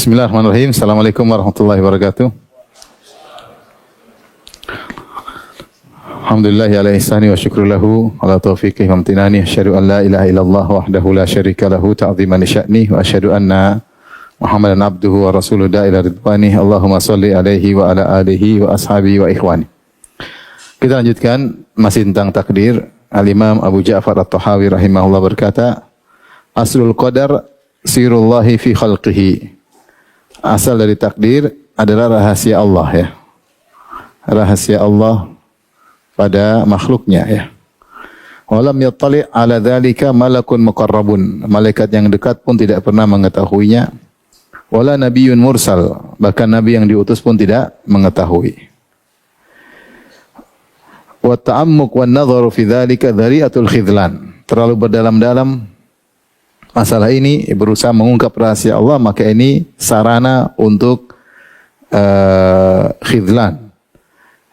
Bismillahirrahmanirrahim. Assalamualaikum warahmatullahi wabarakatuh. Alhamdulillah ala ihsani wa syukru lahu ala taufiqihi wa amtinani. Asyhadu an la ilaha illallah wahdahu la syarika lahu ta'ziman li sya'ni wa asyhadu anna Muhammadan abduhu wa rasuluhu ila ridwani. Allahumma shalli alaihi wa ala alihi wa ashabihi wa ikhwani. Kita lanjutkan masih tentang takdir. Al-Imam Abu Ja'far At-Tahawi rahimahullah berkata, Aslul qadar sirullahi fi khalqihi. Asal dari takdir adalah rahasia Allah ya. Rahasia Allah pada makhluknya ya. Walam yattali' ala dzalika malakun muqarrabun. Malaikat yang dekat pun tidak pernah mengetahuinya. Wala nabiyyun mursal. Bahkan nabi yang diutus pun tidak mengetahui. Wa ta'ammuq wan nadharu fi dzalika dzari'atul khidlan. Terlalu berdalam-dalam masalah ini, berusaha mengungkap rahasia Allah, maka ini sarana untuk khidlan.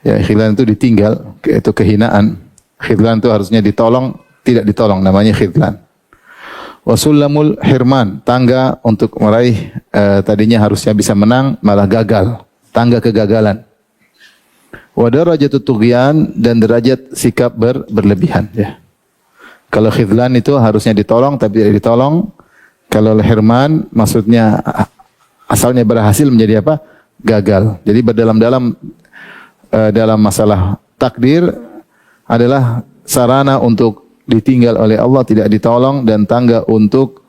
Ya, khidlan itu ditinggal, itu kehinaan. Khidlan itu harusnya ditolong, tidak ditolong, namanya khidlan. Wasullamul hirman, tangga untuk meraih tadinya harusnya bisa menang, malah gagal. Tangga kegagalan. Wa darajatut tughyan, dan derajat sikap berlebihan. Ya. Kalau khidlan itu harusnya ditolong, tapi tidak ditolong. Kalau hirman, maksudnya asalnya berhasil menjadi apa? Gagal. Jadi berdalam-dalam dalam masalah takdir adalah sarana untuk ditinggal oleh Allah, tidak ditolong, dan tangga untuk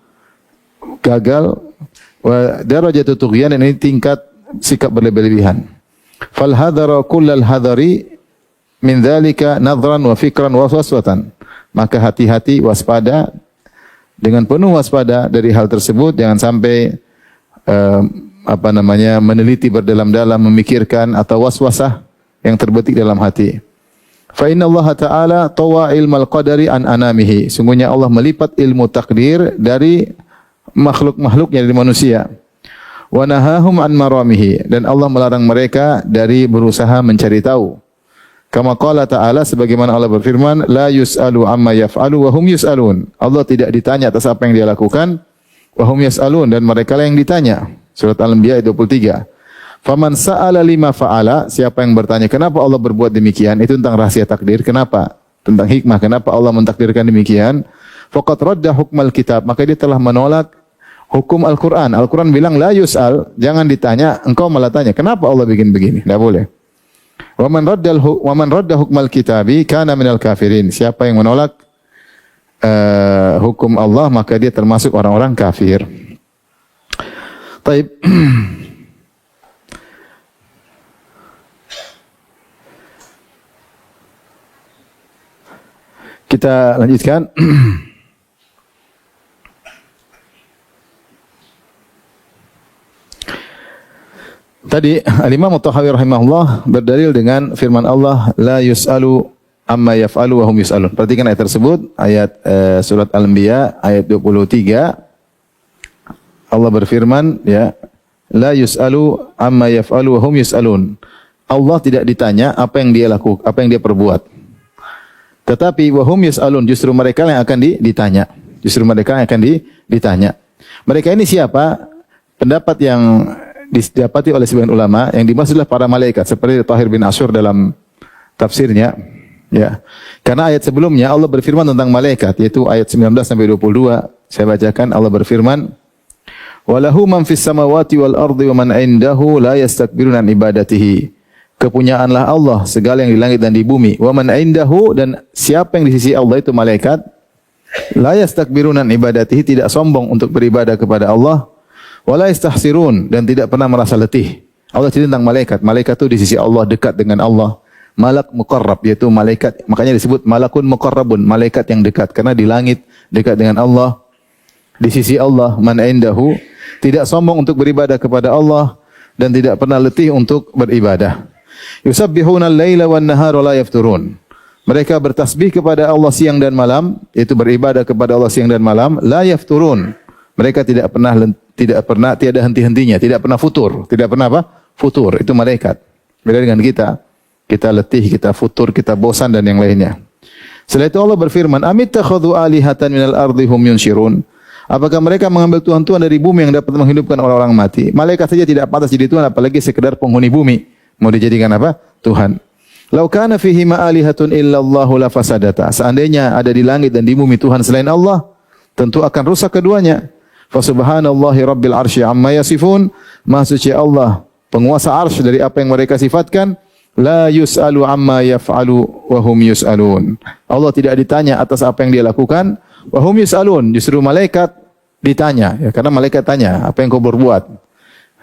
gagal. Wa darajatut tughyan, ini tingkat sikap berlebihan. Fal hadara kullal hadari min dzalika nadhran wa fikran wa waswatan. Maka hati-hati, waspada, dengan penuh waspada dari hal tersebut, jangan sampai meneliti berdalam-dalam, memikirkan atau waswasah yang terbetik dalam hati. Fa inna Allah Ta'ala tawa ilmal qadari an anamihi. Sungguhnya Allah melipat ilmu takdir dari makhluk-makhluknya, dari manusia. Wa nahahum an maramihi. Dan Allah melarang mereka dari berusaha mencari tahu. Kama qala Ta'ala, sebagaimana Allah berfirman, la yus'alu amma yaf'alu wa hum yus'alun. Allah tidak ditanya atas apa yang dia lakukan, wa hum yus'alun, dan mereka lah yang ditanya. Surat Al-Anbiya ayat 23. Faman sa'ala lima fa'ala, siapa yang bertanya kenapa Allah berbuat demikian, itu tentang rahasia takdir, kenapa? Tentang hikmah, kenapa Allah mentakdirkan demikian? Faqad radda hukmal kitab, maka dia telah menolak hukum Al-Quran. Al-Quran bilang la yus'al, jangan ditanya, engkau malah tanya, kenapa Allah bikin begini? Tidak boleh. Wa man radda hukmal kitabi kana minal kafirin. Siapa yang menolak hukum Allah, maka dia termasuk orang-orang kafir. Taib. Kita lanjutkan. Tadi Al-Imam At-Tahawi rahimahullah berdalil dengan firman Allah, la yus'alu amma yaf'alu wa hum yus'alun. Perhatikan ayat tersebut, ayat surat Al-Anbiya ayat 23. Allah berfirman, ya, la yus'alu amma yaf'alu wa hum yus'alun. Allah tidak ditanya apa yang dia lakukan, apa yang dia perbuat. Tetapi wahum yas'alun, justru mereka yang akan ditanya. Justru mereka yang akan ditanya. Mereka ini siapa? Pendapat yang didapati oleh sebagian ulama, yang dimaksudlah para malaikat, seperti Tahir bin Asyur dalam tafsirnya. Ya. Karena ayat sebelumnya Allah berfirman tentang malaikat, yaitu ayat 19 sampai 22. Saya bacakan, Allah berfirman, "Walahu man fis samawati wal ardi wa man 'indahu la yastakbiruna an ibadatihi." Kepunyaanlah Allah segala yang di langit dan di bumi. Wa man 'indahu, dan siapa yang di sisi Allah itu malaikat, la yastakbiruna an ibadatihi, tidak sombong untuk beribadah kepada Allah. Wa la yastahsirun, dan tidak pernah merasa letih. Allah cerita tentang malaikat. Malaikat itu di sisi Allah, dekat dengan Allah. Malak muqarrab, yaitu malaikat, makanya disebut malakun muqarrabun, malaikat yang dekat, karena di langit dekat dengan Allah. Di sisi Allah, man 'indahu, tidak sombong untuk beribadah kepada Allah dan tidak pernah letih untuk beribadah. Yusabbihuna al-laila wan-nahara la yafturun. Mereka bertasbih kepada Allah siang dan malam, yaitu beribadah kepada Allah siang dan malam, la yafturun. Mereka tidak pernah tiada henti-hentinya, tidak pernah futur, tidak pernah apa? Futur. Itu malaikat. Beda dengan kita. Kita letih, kita futur, kita bosan dan yang lainnya. Setelah itu Allah berfirman, amittakhadhu alihatan minal ardi hum yunshirun. Apakah mereka mengambil tuhan-tuhan dari bumi yang dapat menghidupkan orang-orang mati? Malaikat saja tidak pantas jadi tuhan, apalagi sekedar penghuni bumi. Mau dijadikan apa? Tuhan. Lau kana fihi ma'alihatun illallahu la fasadata. Seandainya ada di langit dan di bumi Tuhan selain Allah, tentu akan rusak keduanya. Fa subhanallahi rabbil arsy amma yasifun. Maha suci Allah, penguasa arsy dari apa yang mereka sifatkan. La yus'alu amma yaf'alu wa hum yus'alun. Allah tidak ditanya atas apa yang dia lakukan, wa hum yus'alun. Justru malaikat ditanya, ya, karena malaikat tanya, apa yang kau berbuat?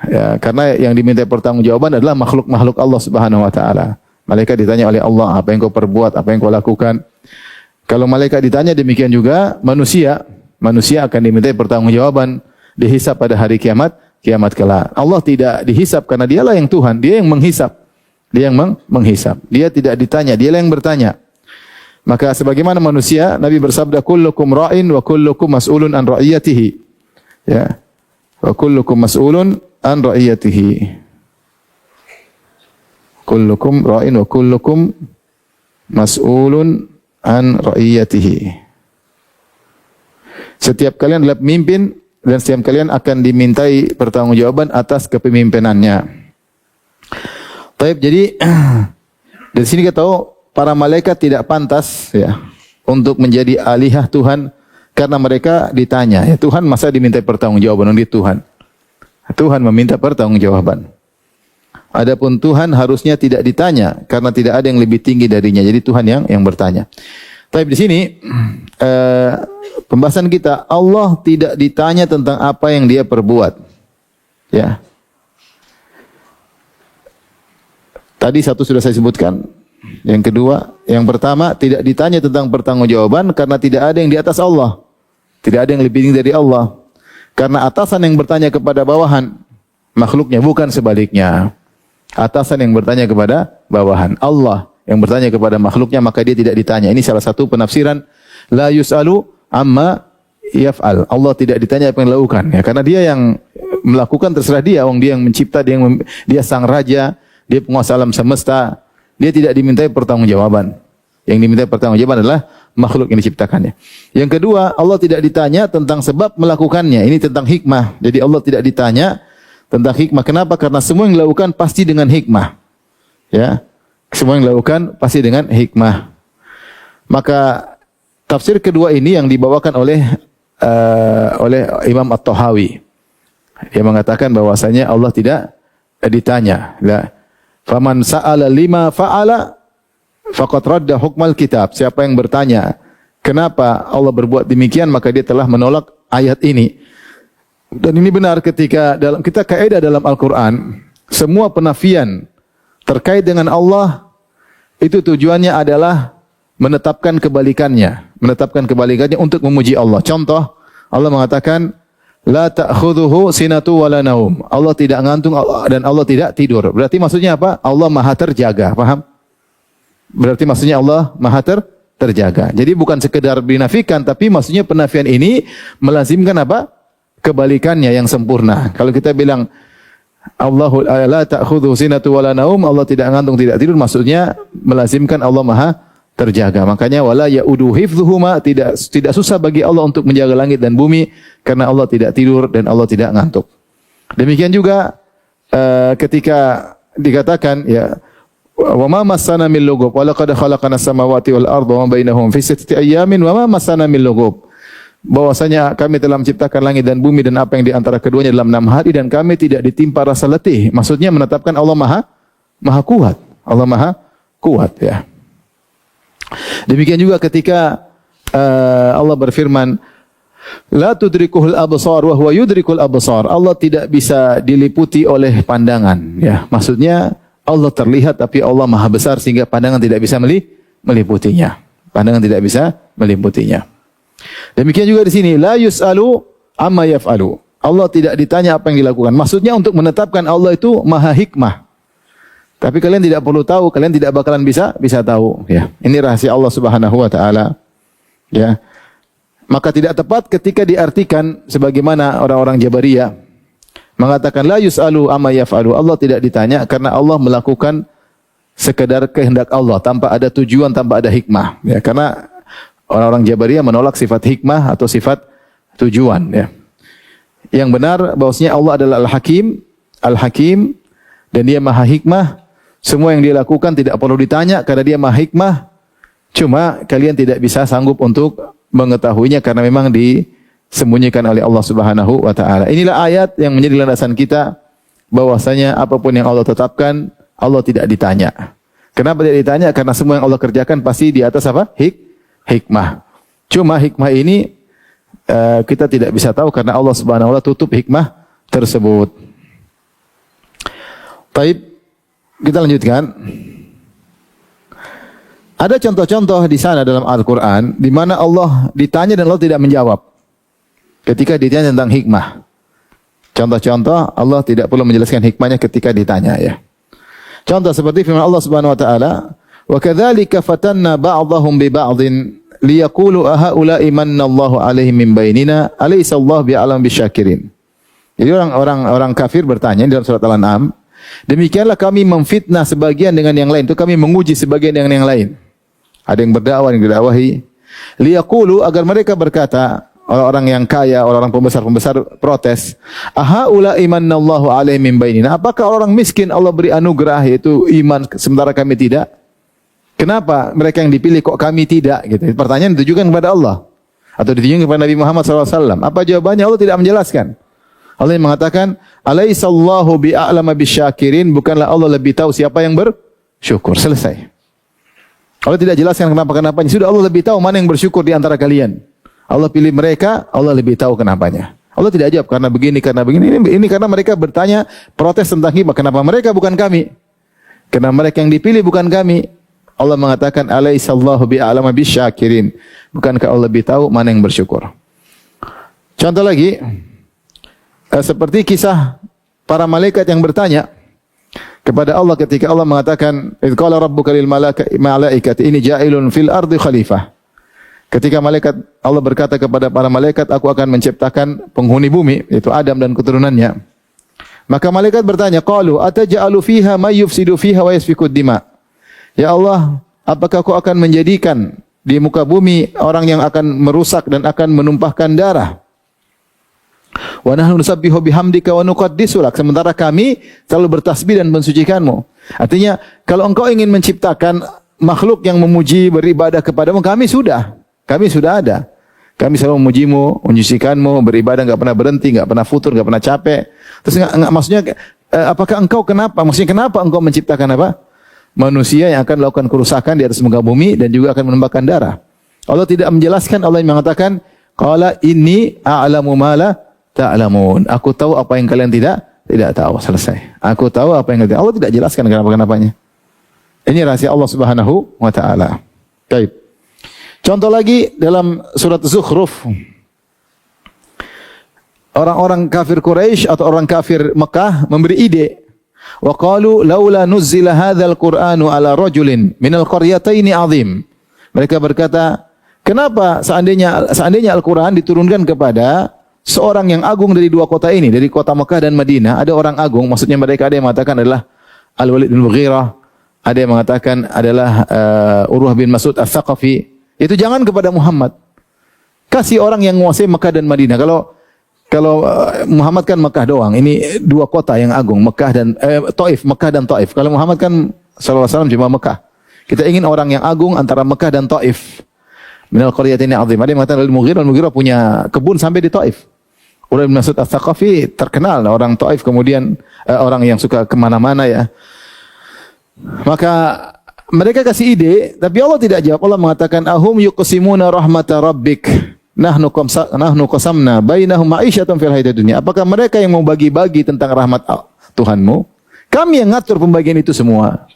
Ya, karena yang diminta pertanggungjawaban adalah makhluk-makhluk Allah Subhanahu wa taala. Malaikat ditanya oleh Allah, apa yang kau perbuat, apa yang kau lakukan? Kalau malaikat ditanya, demikian juga manusia akan diminta pertanggungjawaban, dihisab pada hari kiamat kelak. Allah tidak dihisab karena dialah yang Tuhan, dia yang menghisab. Dia yang menghisab. Dia tidak ditanya, dialah yang bertanya. Maka sebagaimana manusia, Nabi bersabda, kullukum ra'in wa kullukum mas'ulun an ra'iyatihi. Ya. Wa kullukum mas'ulun an ra'iyatihi. Kullukum ra'in wa kullukum mas'ulun an ra'iyatihi. Setiap kalian adalah pemimpin dan setiap kalian akan dimintai pertanggungjawaban atas kepemimpinannya. Taib, jadi dari sini kita tahu para malaikat tidak pantas ya untuk menjadi alihah Tuhan karena mereka ditanya. Ya, Tuhan masa diminta pertanggungjawaban oleh Tuhan. Tuhan meminta pertanggungjawaban. Adapun Tuhan harusnya tidak ditanya karena tidak ada yang lebih tinggi darinya. Jadi Tuhan yang bertanya. Tapi di sini pembahasan kita, Allah tidak ditanya tentang apa yang dia perbuat. Ya. Tadi satu sudah saya sebutkan. Yang kedua, yang pertama tidak ditanya tentang pertanggungjawaban karena tidak ada yang di atas Allah. Tidak ada yang lebih tinggi dari Allah. Karena atasan yang bertanya kepada bawahan makhluknya, bukan sebaliknya. Atasan yang bertanya kepada bawahan. Allah yang bertanya kepada makhluknya, maka dia tidak ditanya. Ini salah satu penafsiran la yus'alu amma yaf'al. Allah tidak ditanya apa yang dilakukan. Ya, karena dia yang melakukan, terserah dia. Dia yang mencipta, dia sang raja, dia penguasa alam semesta. Dia tidak dimintai pertanggungjawaban. Yang dimintai pertanggungjawaban adalah makhluk yang diciptakannya. Yang kedua, Allah tidak ditanya tentang sebab melakukannya. Ini tentang hikmah. Jadi Allah tidak ditanya tentang hikmah. Kenapa? Karena semua yang dilakukan pasti dengan hikmah. Ya, semua yang dilakukan pasti dengan hikmah. Maka tafsir kedua ini yang dibawakan oleh Imam At-Tahawi. Dia mengatakan bahwasanya Allah tidak ditanya. Faman sa'ala lima fa'ala faqad radda hukmal kitab. Siapa yang bertanya kenapa Allah berbuat demikian, maka dia telah menolak ayat ini. Dan ini benar ketika dalam kita kaidah dalam Al-Qur'an, semua penafian terkait dengan Allah itu tujuannya adalah menetapkan kebalikannya untuk memuji Allah. Contoh, Allah mengatakan la ta'khudhuhu sinatu wala naum. Allah tidak ngantung dan Allah tidak tidur. Berarti maksudnya apa? Allah Maha terjaga, paham? Berarti maksudnya Allah Maha terjaga. Jadi bukan sekedar dinafikan, tapi maksudnya penafian ini melazimkan apa? Kebalikannya yang sempurna. Kalau kita bilang Allahu la ta'khudhuhu sinatu wala naum, Allah tidak ngantung, tidak tidur, maksudnya melazimkan Allah Maha terjaga. Makanya wala yaudu hifdzuhuma, tidak susah bagi Allah untuk menjaga langit dan bumi karena Allah tidak tidur dan Allah tidak ngantuk. Demikian juga ketika dikatakan ya wa ma massana min lughub wa laqad khalaqana samawati wal arda wa ma bainahum fi sittati ayyamin wa ma massana min lughub. Bahwasanya kami telah menciptakan langit dan bumi dan apa yang di antara keduanya dalam 6 hari dan kami tidak ditimpa rasa letih. Maksudnya menetapkan Allah Maha kuat. Allah Maha kuat ya. Demikian juga ketika Allah berfirman, la tudrikuhul absar wa huwa yudrikul absar. Allah tidak bisa diliputi oleh pandangan, ya. Maksudnya Allah terlihat tapi Allah Maha besar sehingga pandangan tidak bisa meliputinya. Pandangan tidak bisa meliputinya. Demikian juga di sini, la yus'alu amma yaf'alu. Allah tidak ditanya apa yang dilakukan. Maksudnya untuk menetapkan Allah itu Maha hikmah. Tapi kalian tidak perlu tahu, kalian tidak bakalan bisa tahu, ya. Ini rahasia Allah Subhanahu wa taala. Ya. Maka tidak tepat ketika diartikan sebagaimana orang-orang Jabariyah mengatakan la yus'alu amma yaf'alu. Allah tidak ditanya karena Allah melakukan sekedar kehendak Allah tanpa ada tujuan, tanpa ada hikmah. Ya, karena orang-orang Jabariyah menolak sifat hikmah atau sifat tujuan ya. Yang benar bahwasanya Allah adalah Al-Hakim dan Dia Maha Hikmah. Semua yang Dia lakukan tidak perlu ditanya karena Dia Maha Hikmah. Cuma kalian tidak bisa sanggup untuk mengetahuinya karena memang disembunyikan oleh Allah Subhanahu wa taala. Inilah ayat yang menjadi landasan kita bahwasanya apapun yang Allah tetapkan, Allah tidak ditanya. Kenapa tidak ditanya? Karena semua yang Allah kerjakan pasti di atas apa? Hikmah. Cuma hikmah ini kita tidak bisa tahu karena Allah Subhanahu wa taala tutup hikmah tersebut. Baik, kita lanjutkan. Ada contoh-contoh di sana dalam Al-Quran di mana Allah ditanya dan Allah tidak menjawab ketika ditanya tentang hikmah. Contoh-contoh Allah tidak perlu menjelaskan hikmahnya ketika ditanya ya. Contoh seperti firman Allah Subhanahu wa taala, "Wa kadzalika fatanna ba'dahum bi ba'dhin liyaqulu ahaula'i manallahu 'alaihim min bainina alaysa Allah bi'alam bisyakirin." Jadi orang kafir bertanya dalam surat Al-An'am, demikianlah kami memfitnah sebagian dengan yang lain, itu kami menguji sebagian dengan yang lain. Ada yang berdakwah, yang didakwahi. Liyaqulu, agar mereka berkata, orang-orang yang kaya, orang-orang pembesar-pembesar protes, ahaula imanallahu alaihim min bainina. Apakah orang miskin Allah beri anugerah yaitu iman sementara kami tidak? Kenapa mereka yang dipilih kok kami tidak? Gitu. Pertanyaan ditujukan kepada Allah atau ditujukan kepada Nabi Muhammad SAW. Apa jawabannya? Allah tidak menjelaskan. Allah yang mengatakan, alaihissallahu bi'a'lama bisyakirin. Bukanlah Allah lebih tahu siapa yang bersyukur. Selesai. Allah tidak jelaskan kenapa-kenapanya. Sudah Allah lebih tahu mana yang bersyukur di antara kalian. Allah pilih mereka, Allah lebih tahu kenapanya. Allah tidak jawab karena begini, karena begini. Ini karena mereka bertanya, protes tentang hikmah. Kenapa mereka bukan kami? Karena mereka yang dipilih bukan kami. Allah mengatakan, alaihissallahu bi'a'lama bisyakirin. Bukankah Allah lebih tahu mana yang bersyukur? Contoh lagi, seperti kisah para malaikat yang bertanya kepada Allah ketika Allah mengatakan, "Idz qala rabbuka lil malaikati inni ja'ilun fil ardi khalifah." Ketika Allah berkata kepada para malaikat, aku akan menciptakan penghuni bumi, yaitu Adam dan keturunannya. Maka malaikat bertanya, qalu ataj'alu fiha may yufsidu fiha wa yasfiku dima. Ya Allah, apakah kau akan menjadikan di muka bumi orang yang akan merusak dan akan menumpahkan darah? Wa nahnu nusabbihu bihamdika wa nuqaddisu lak. Sementara kami selalu bertasbih dan mensucikanmu. Artinya, kalau engkau ingin menciptakan makhluk yang memuji beribadah kepadamu, kami sudah ada. Kami selalu memujimu, menyucikanmu, beribadah enggak pernah berhenti, enggak pernah futur, enggak pernah capek. Terus enggak maksudnya apakah engkau kenapa? Maksudnya kenapa engkau menciptakan apa? Manusia yang akan melakukan kerusakan di atas muka bumi dan juga akan menumpahkan darah. Allah tidak menjelaskan, Allah yang mengatakan, qala inni a'lamu ma la ta'lamun. Aku tahu apa yang kalian tidak tahu. Selesai. Aku tahu apa yang kalian tidak. Allah tidak jelaskan kenapa-kenapanya. Ini rahasia Allah Subhanahu wa taala. Baik. Contoh lagi dalam surat Zukhruf. Orang-orang kafir Quraisy atau orang kafir Mekah memberi ide. Wa qalu laula nuzzila hadzal Qur'anu ala rajulin minal qaryataini 'azim. Mereka berkata, kenapa seandainya Al-Qur'an diturunkan kepada seorang yang agung dari dua kota ini, dari kota Mekah dan Madinah, ada orang agung, maksudnya mereka ada yang mengatakan adalah Al-Walid bin Mughirah, ada yang mengatakan adalah Urwah bin Mas'ud Ats-Tsaqafi. Itu jangan kepada Muhammad. Kasih orang yang menguasai Mekah dan Madinah. Kalau Muhammad kan Mekah doang, ini dua kota yang agung, Mekah dan Taif. Kalau Muhammad kan sallallahu alaihi wasallam cuma Mekah. Kita ingin orang yang agung antara Mekah dan Taif. Minal qaryatin azim. Ada yang mengatakan Al-Mughirah punya kebun sampai di Taif. Urwah bin Mas'ud Ats-Tsaqafi terkenal orang Taif, kemudian orang yang suka kemana-mana ya. Maka mereka kasih ide, tapi Allah tidak jawab. Allah mengatakan, ahum yuqsimuna rahmata rabbik. Nahnu qasamna bainahum ma'isyatan fil hayatid dunya. Apakah mereka yang mau bagi-bagi tentang rahmat Tuhanmu? Kami yang ngatur pembagian itu semua.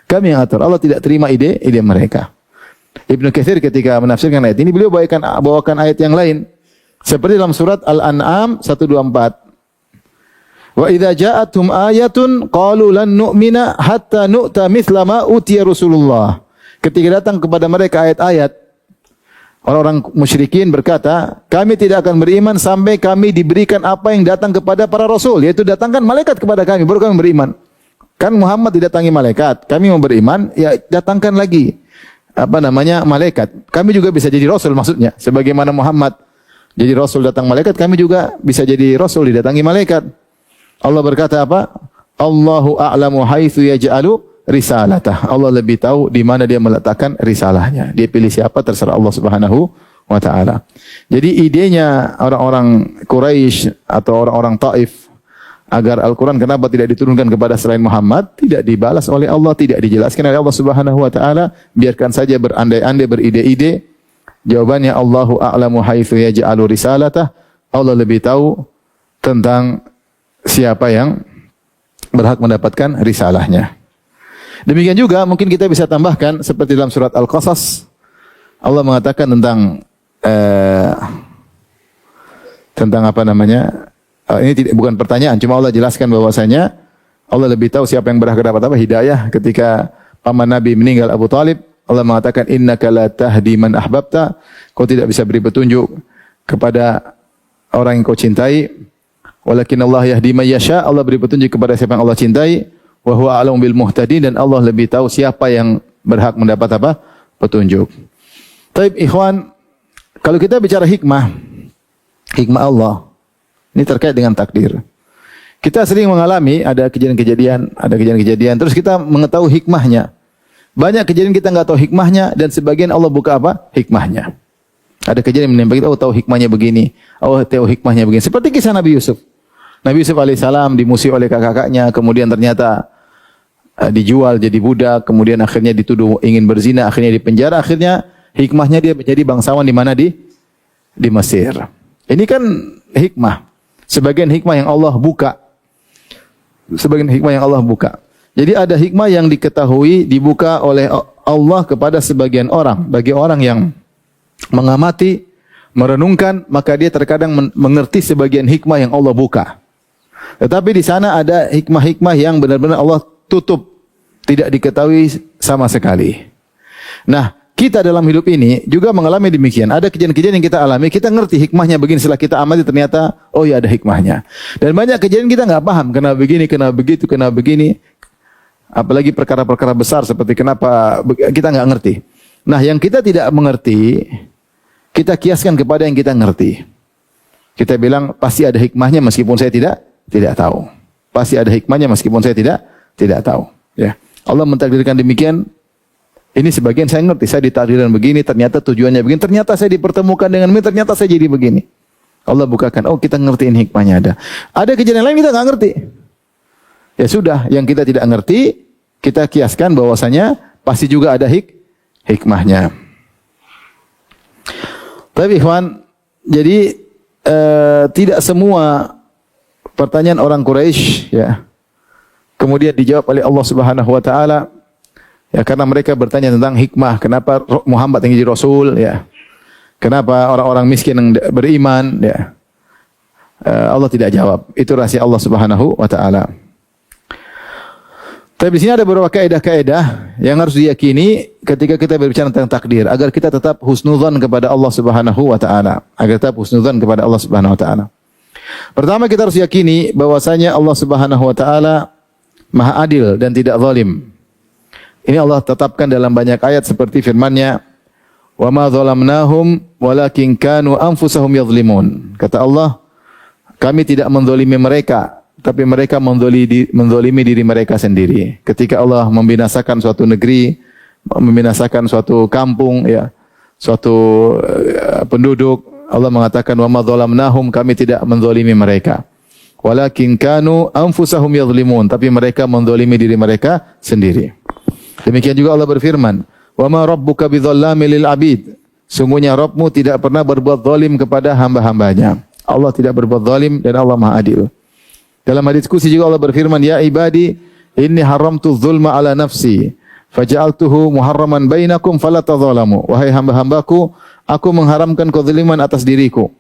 Kami yang ngatur. Allah tidak terima ide mereka. Ibnu Katsir ketika menafsirkan ayat ini, beliau bawakan ayat yang lain. Seperti dalam surat Al-An'am 124. Wa idza ja'atuhum ayatun qalu lan nu'mina hatta nu'ta mithla ma utiya Rasulullah. Ketika datang kepada mereka ayat-ayat, orang-orang musyrikin berkata, kami tidak akan beriman sampai kami diberikan apa yang datang kepada para rasul, yaitu datangkan malaikat kepada kami, baru kami beriman. Kan Muhammad didatangi malaikat, kami mau beriman, ya datangkan lagi malaikat. Kami juga bisa jadi rasul maksudnya, sebagaimana Muhammad Jadi Rasul datang malaikat, kami juga bisa jadi Rasul didatangi malaikat. Allah berkata apa? Allahu a'lamu haitsu yaj'alu risalatah. Allah lebih tahu di mana dia meletakkan risalahnya. Dia pilih siapa terserah Allah Subhanahu wa taala. Jadi idenya orang-orang Quraisy atau orang-orang Taif agar Al-Quran kenapa tidak diturunkan kepada selain Muhammad, tidak dibalas oleh Allah, tidak dijelaskan oleh Allah Subhanahu wa taala, biarkan saja berandai-andai, beride-ide. Jawabannya Allahu a'lamu haitsu yaj'alu risalatah. Allah lebih tahu tentang siapa yang berhak mendapatkan risalahnya. Demikian juga mungkin kita bisa tambahkan seperti dalam surat Al-Qasas Allah mengatakan tentang apa namanya? Ini bukan pertanyaan, cuma Allah jelaskan bahwasanya Allah lebih tahu siapa yang berhak dapat apa hidayah. Ketika paman Nabi meninggal Abu Talib, Allah mengatakan innaka la tahdi man ahbabta, kau tidak bisa beri petunjuk kepada orang yang kau cintai, walakin Allah yahdi man yasha, Allah beri petunjuk kepada siapa yang Allah cintai, wa huwa a'lamu bil muhtadin, dan Allah lebih tahu siapa yang berhak mendapat apa? Petunjuk. Taib ikhwan, kalau kita bicara hikmah Allah, ini terkait dengan takdir. Kita sering mengalami ada kejadian-kejadian, terus kita mengetahui hikmahnya. Banyak kejadian kita enggak tahu hikmahnya, dan sebagian Allah buka apa? Hikmahnya. Ada kejadian menimpa kita, oh tahu hikmahnya begini, oh tahu hikmahnya begini. Seperti kisah Nabi Yusuf. Nabi Yusuf alaihissalam dimusuhi oleh kakak-kakaknya, kemudian ternyata dijual jadi budak, kemudian akhirnya dituduh ingin berzina, akhirnya dipenjara, akhirnya hikmahnya dia menjadi bangsawan di mana? Di Mesir. Ini kan hikmah. Sebagian hikmah yang Allah buka. Jadi ada hikmah yang diketahui dibuka oleh Allah kepada sebagian orang. Bagi orang yang mengamati, merenungkan, maka dia terkadang mengerti sebagian hikmah yang Allah buka. Tetapi di sana ada hikmah-hikmah yang benar-benar Allah tutup, tidak diketahui sama sekali. Nah, kita dalam hidup ini juga mengalami demikian. Ada kejadian-kejadian yang kita alami, kita ngerti hikmahnya begini, setelah kita amati ternyata, oh ya ada hikmahnya. Dan banyak kejadian kita nggak paham, kenapa begini, kenapa begitu, kenapa begini. Apalagi perkara-perkara besar seperti kenapa kita nggak ngerti. Nah, yang kita tidak mengerti, kita kiaskan kepada yang kita ngerti. Kita bilang pasti ada hikmahnya meskipun saya tidak tahu. Pasti ada hikmahnya meskipun saya tidak tahu. Ya, Allah mentakdirkan demikian. Ini sebagian saya ngerti, saya ditakdirkan begini, ternyata tujuannya begini, ternyata saya dipertemukan dengan ini, ternyata saya jadi begini. Allah bukakan, oh kita ngertiin hikmahnya ada. Ada kejadian lain kita nggak ngerti. Ya sudah, yang kita tidak ngerti, kita kiaskan bahwasanya pasti juga ada hikmahnya. Tapi ikhwan, jadi tidak semua pertanyaan orang Quraisy ya kemudian dijawab oleh Allah Subhanahu wa taala. Ya, karena mereka bertanya tentang hikmah, kenapa Muhammad yang jadi Rasul, ya. Kenapa orang-orang miskin yang beriman, ya. Allah tidak jawab. Itu rahasia Allah Subhanahu wa taala. Tapi di sini ada beberapa kaidah-kaidah yang harus diyakini ketika kita berbicara tentang takdir, agar kita tetap husnudzan kepada Allah Subhanahu wa taala, Pertama, kita harus yakini bahwasanya Allah Subhanahu wa taala Maha adil dan tidak zalim. Ini Allah tetapkan dalam banyak ayat seperti firman-Nya, "Wa ma dzalamnahum walakin kanu anfusahum yadhlimun." Kata Allah, kami tidak menzalimi mereka, tapi mereka menzalimi diri mereka sendiri. Ketika Allah membinasakan suatu negeri, membinasakan suatu kampung, ya, suatu penduduk, Allah mengatakan, "Wa ma dzalamnahum," kami tidak menzalimi mereka. Walakin kanu anfusahum yadhlimun, tapi mereka menzalimi diri mereka sendiri. Demikian juga Allah berfirman, "Wa ma rabbuka bidzallamil lil 'abid." Sungguhnya Rabbmu tidak pernah berbuat zalim kepada hamba-hambanya. Allah tidak berbuat zalim dan Allah Maha adil. Dalam hadis qudsi juga Allah berfirman, "Ya ibadi, inni haramtu dzulma ala nafsi, faja'altuhu muharraman bainakum fala tadzalamu." Wahai hamba-hambaku, aku mengharamkan kezaliman atas diriku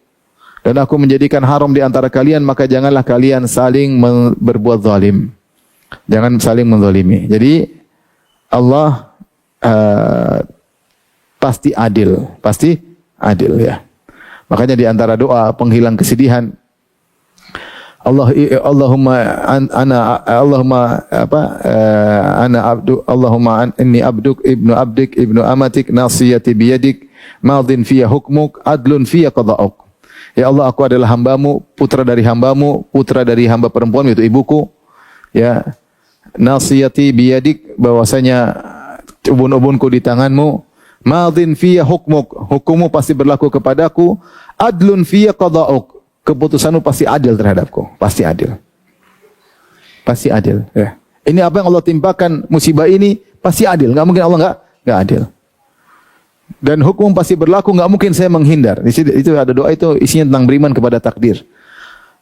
dan aku menjadikan haram di antara kalian, maka janganlah kalian saling berbuat zalim. Jangan saling menzalimi. Jadi Allah pasti adil ya. Makanya di antara doa penghilang kesedihan, inni abduk ibnu amatik nasiyati biyadik madin fiya hukmuk adlun fiya qada'uk. Ya Allah, aku adalah hamba-Mu, putra dari hamba-Mu, putra dari hamba perempuan yaitu ibuku. Ya, nasiyati biyadik, bahwasanya ubun-ubunku di tangan-Mu. Madin fiyya hukmuk, hukummu pasti berlaku kepadaku. Adlun fiyya qada'uk, keputusanmu pasti adil terhadapku, pasti adil. Pasti adil. Ya. Ini apa yang Allah timpakan musibah ini pasti adil. Enggak mungkin Allah enggak adil. Dan hukum pasti berlaku, enggak mungkin saya menghindar. Di situ itu ada doa itu isinya tentang beriman kepada takdir.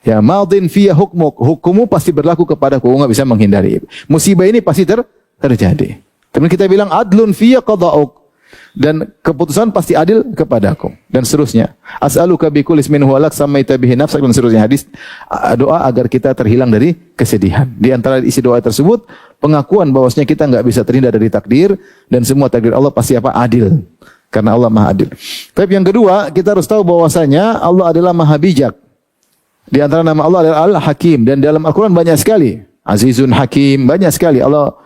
Ya, madin fiyya hukmuk, hukummu pasti berlaku kepadaku, enggak bisa menghindari. Musibah ini pasti terjadi. Kemudian kita bilang adlun fiyya qada'uk, dan keputusan pasti adil kepadaku, dan seterusnya. As'aluka bi kulli ismin huwa lak samaita bihi nafsak, dan seterusnya. Hadis doa agar kita terhilang dari kesedihan. Di antara isi doa tersebut pengakuan bahwasanya kita enggak bisa terhindar dari takdir, dan semua takdir Allah pasti apa? Adil. Karena Allah Maha Adil. Tapi yang kedua, kita harus tahu bahwasanya Allah adalah Maha Bijak. Di antara nama Allah adalah Al-Hakim, dan dalam Al-Qur'an banyak sekali. Azizun Hakim, banyak sekali Allah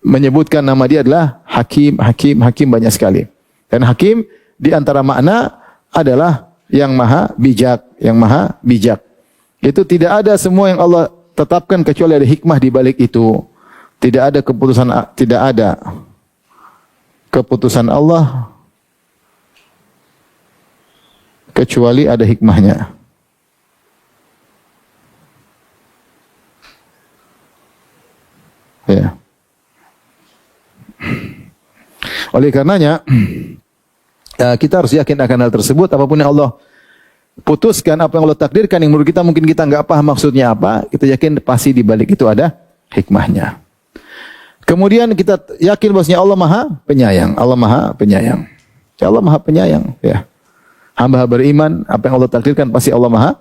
menyebutkan nama dia adalah Hakim, Hakim, Hakim, banyak sekali. Dan Hakim di antara makna adalah yang maha bijak, yang maha bijak. Itu tidak ada semua yang Allah tetapkan kecuali ada hikmah di balik itu. Tidak ada keputusan Allah kecuali ada hikmahnya. Ya. Oleh karenanya kita harus yakin akan hal tersebut. Apapun yang Allah putuskan, apa yang Allah takdirkan, yang menurut kita mungkin kita enggak paham maksudnya apa, kita yakin pasti di balik itu ada hikmahnya. Kemudian kita yakin bahwasanya Allah Maha Penyayang. Allah Maha Penyayang. Ya, Allah Maha Penyayang. Ya. Hamba beriman, apa yang Allah takdirkan pasti Allah Maha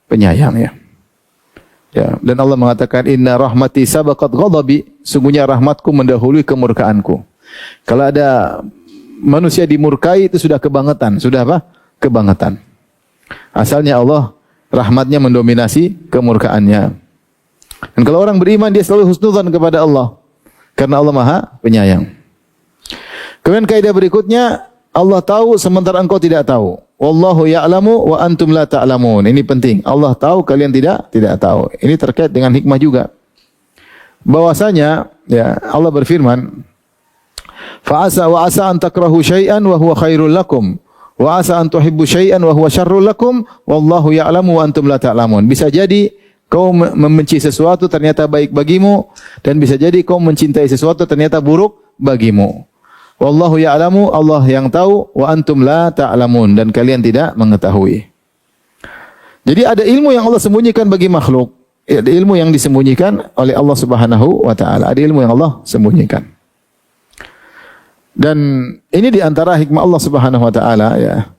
Penyayang. Ya. Ya. Dan Allah mengatakan, Inna rahmati sabaqat ghadabi, sungguhnya rahmatku mendahului kemurkaanku. Kalau ada manusia dimurkai itu sudah kebangetan, sudah apa? Kebangetan. Asalnya Allah rahmatnya mendominasi kemurkaannya. Dan kalau orang beriman dia selalu husnudzan kepada Allah karena Allah Maha Penyayang. Kemudian kaidah berikutnya, Allah tahu sementara engkau tidak tahu. Wallahu ya'lamu wa antum la ta'lamun. Ini penting. Allah tahu, kalian tidak tahu. Ini terkait dengan hikmah juga. Bahwasanya ya Allah berfirman, Fa'asa wa asa an takrahu syai'an wa huwa khairul lakum wa asa an tuhibbu syai'an wa huwa syarrul lakum wallahu ya'lamu wa antum la ta'lamun. Bisa jadi kau membenci sesuatu ternyata baik bagimu, dan bisa jadi kau mencintai sesuatu ternyata buruk bagimu. Wallahu ya'lamu, Allah yang tahu, wa antum la ta'lamun, dan kalian tidak mengetahui. Jadi ada ilmu yang Allah sembunyikan bagi makhluk. Ada ilmu yang disembunyikan oleh Allah Subhanahu wa taala. Ada ilmu yang Allah sembunyikan. Dan ini di antara hikmah Allah Subhanahu wa taala ya.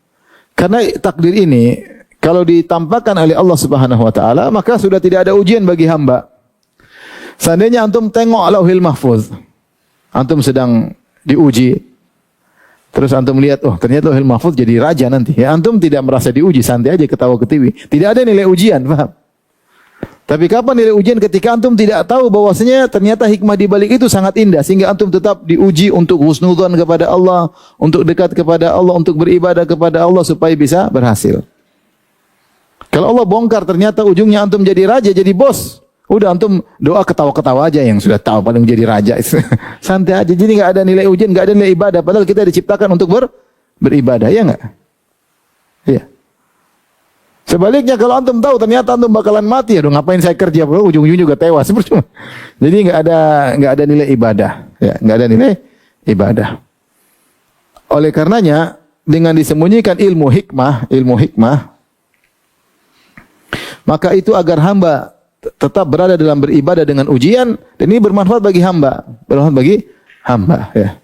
Karena takdir ini kalau ditampakkan oleh Allah Subhanahu wa taala, maka sudah tidak ada ujian bagi hamba. Seandainya antum tengok Lauhil Mahfuz, antum sedang diuji, terus antum melihat, oh ternyata Lauhil Mahfuz jadi raja nanti. Ya, antum tidak merasa diuji, santai aja ketawa ketiwi. Tidak ada nilai ujian, paham? Tapi kapan nilai ujian? Ketika antum tidak tahu bahwasanya ternyata hikmah di balik itu sangat indah, sehingga antum tetap diuji untuk husnudzan kepada Allah, untuk dekat kepada Allah, untuk beribadah kepada Allah supaya bisa berhasil. Kalau Allah bongkar ternyata ujungnya antum jadi raja, jadi bos, udah antum doa ketawa-ketawa aja, yang sudah tahu paling jadi raja. Santai aja, jadi enggak ada nilai ujian, enggak ada nilai ibadah, padahal kita diciptakan untuk beribadah, ya enggak? Iya. Sebaliknya kalau antum tahu ternyata antum bakalan mati, aduh ngapain saya kerja, ujung-ujungnya juga tewas. Jadi enggak ada nilai ibadah, ya, enggak ada nilai ibadah. Oleh karenanya dengan disembunyikan ilmu hikmah, maka itu agar hamba tetap berada dalam beribadah dengan ujian, dan ini bermanfaat bagi hamba, ya.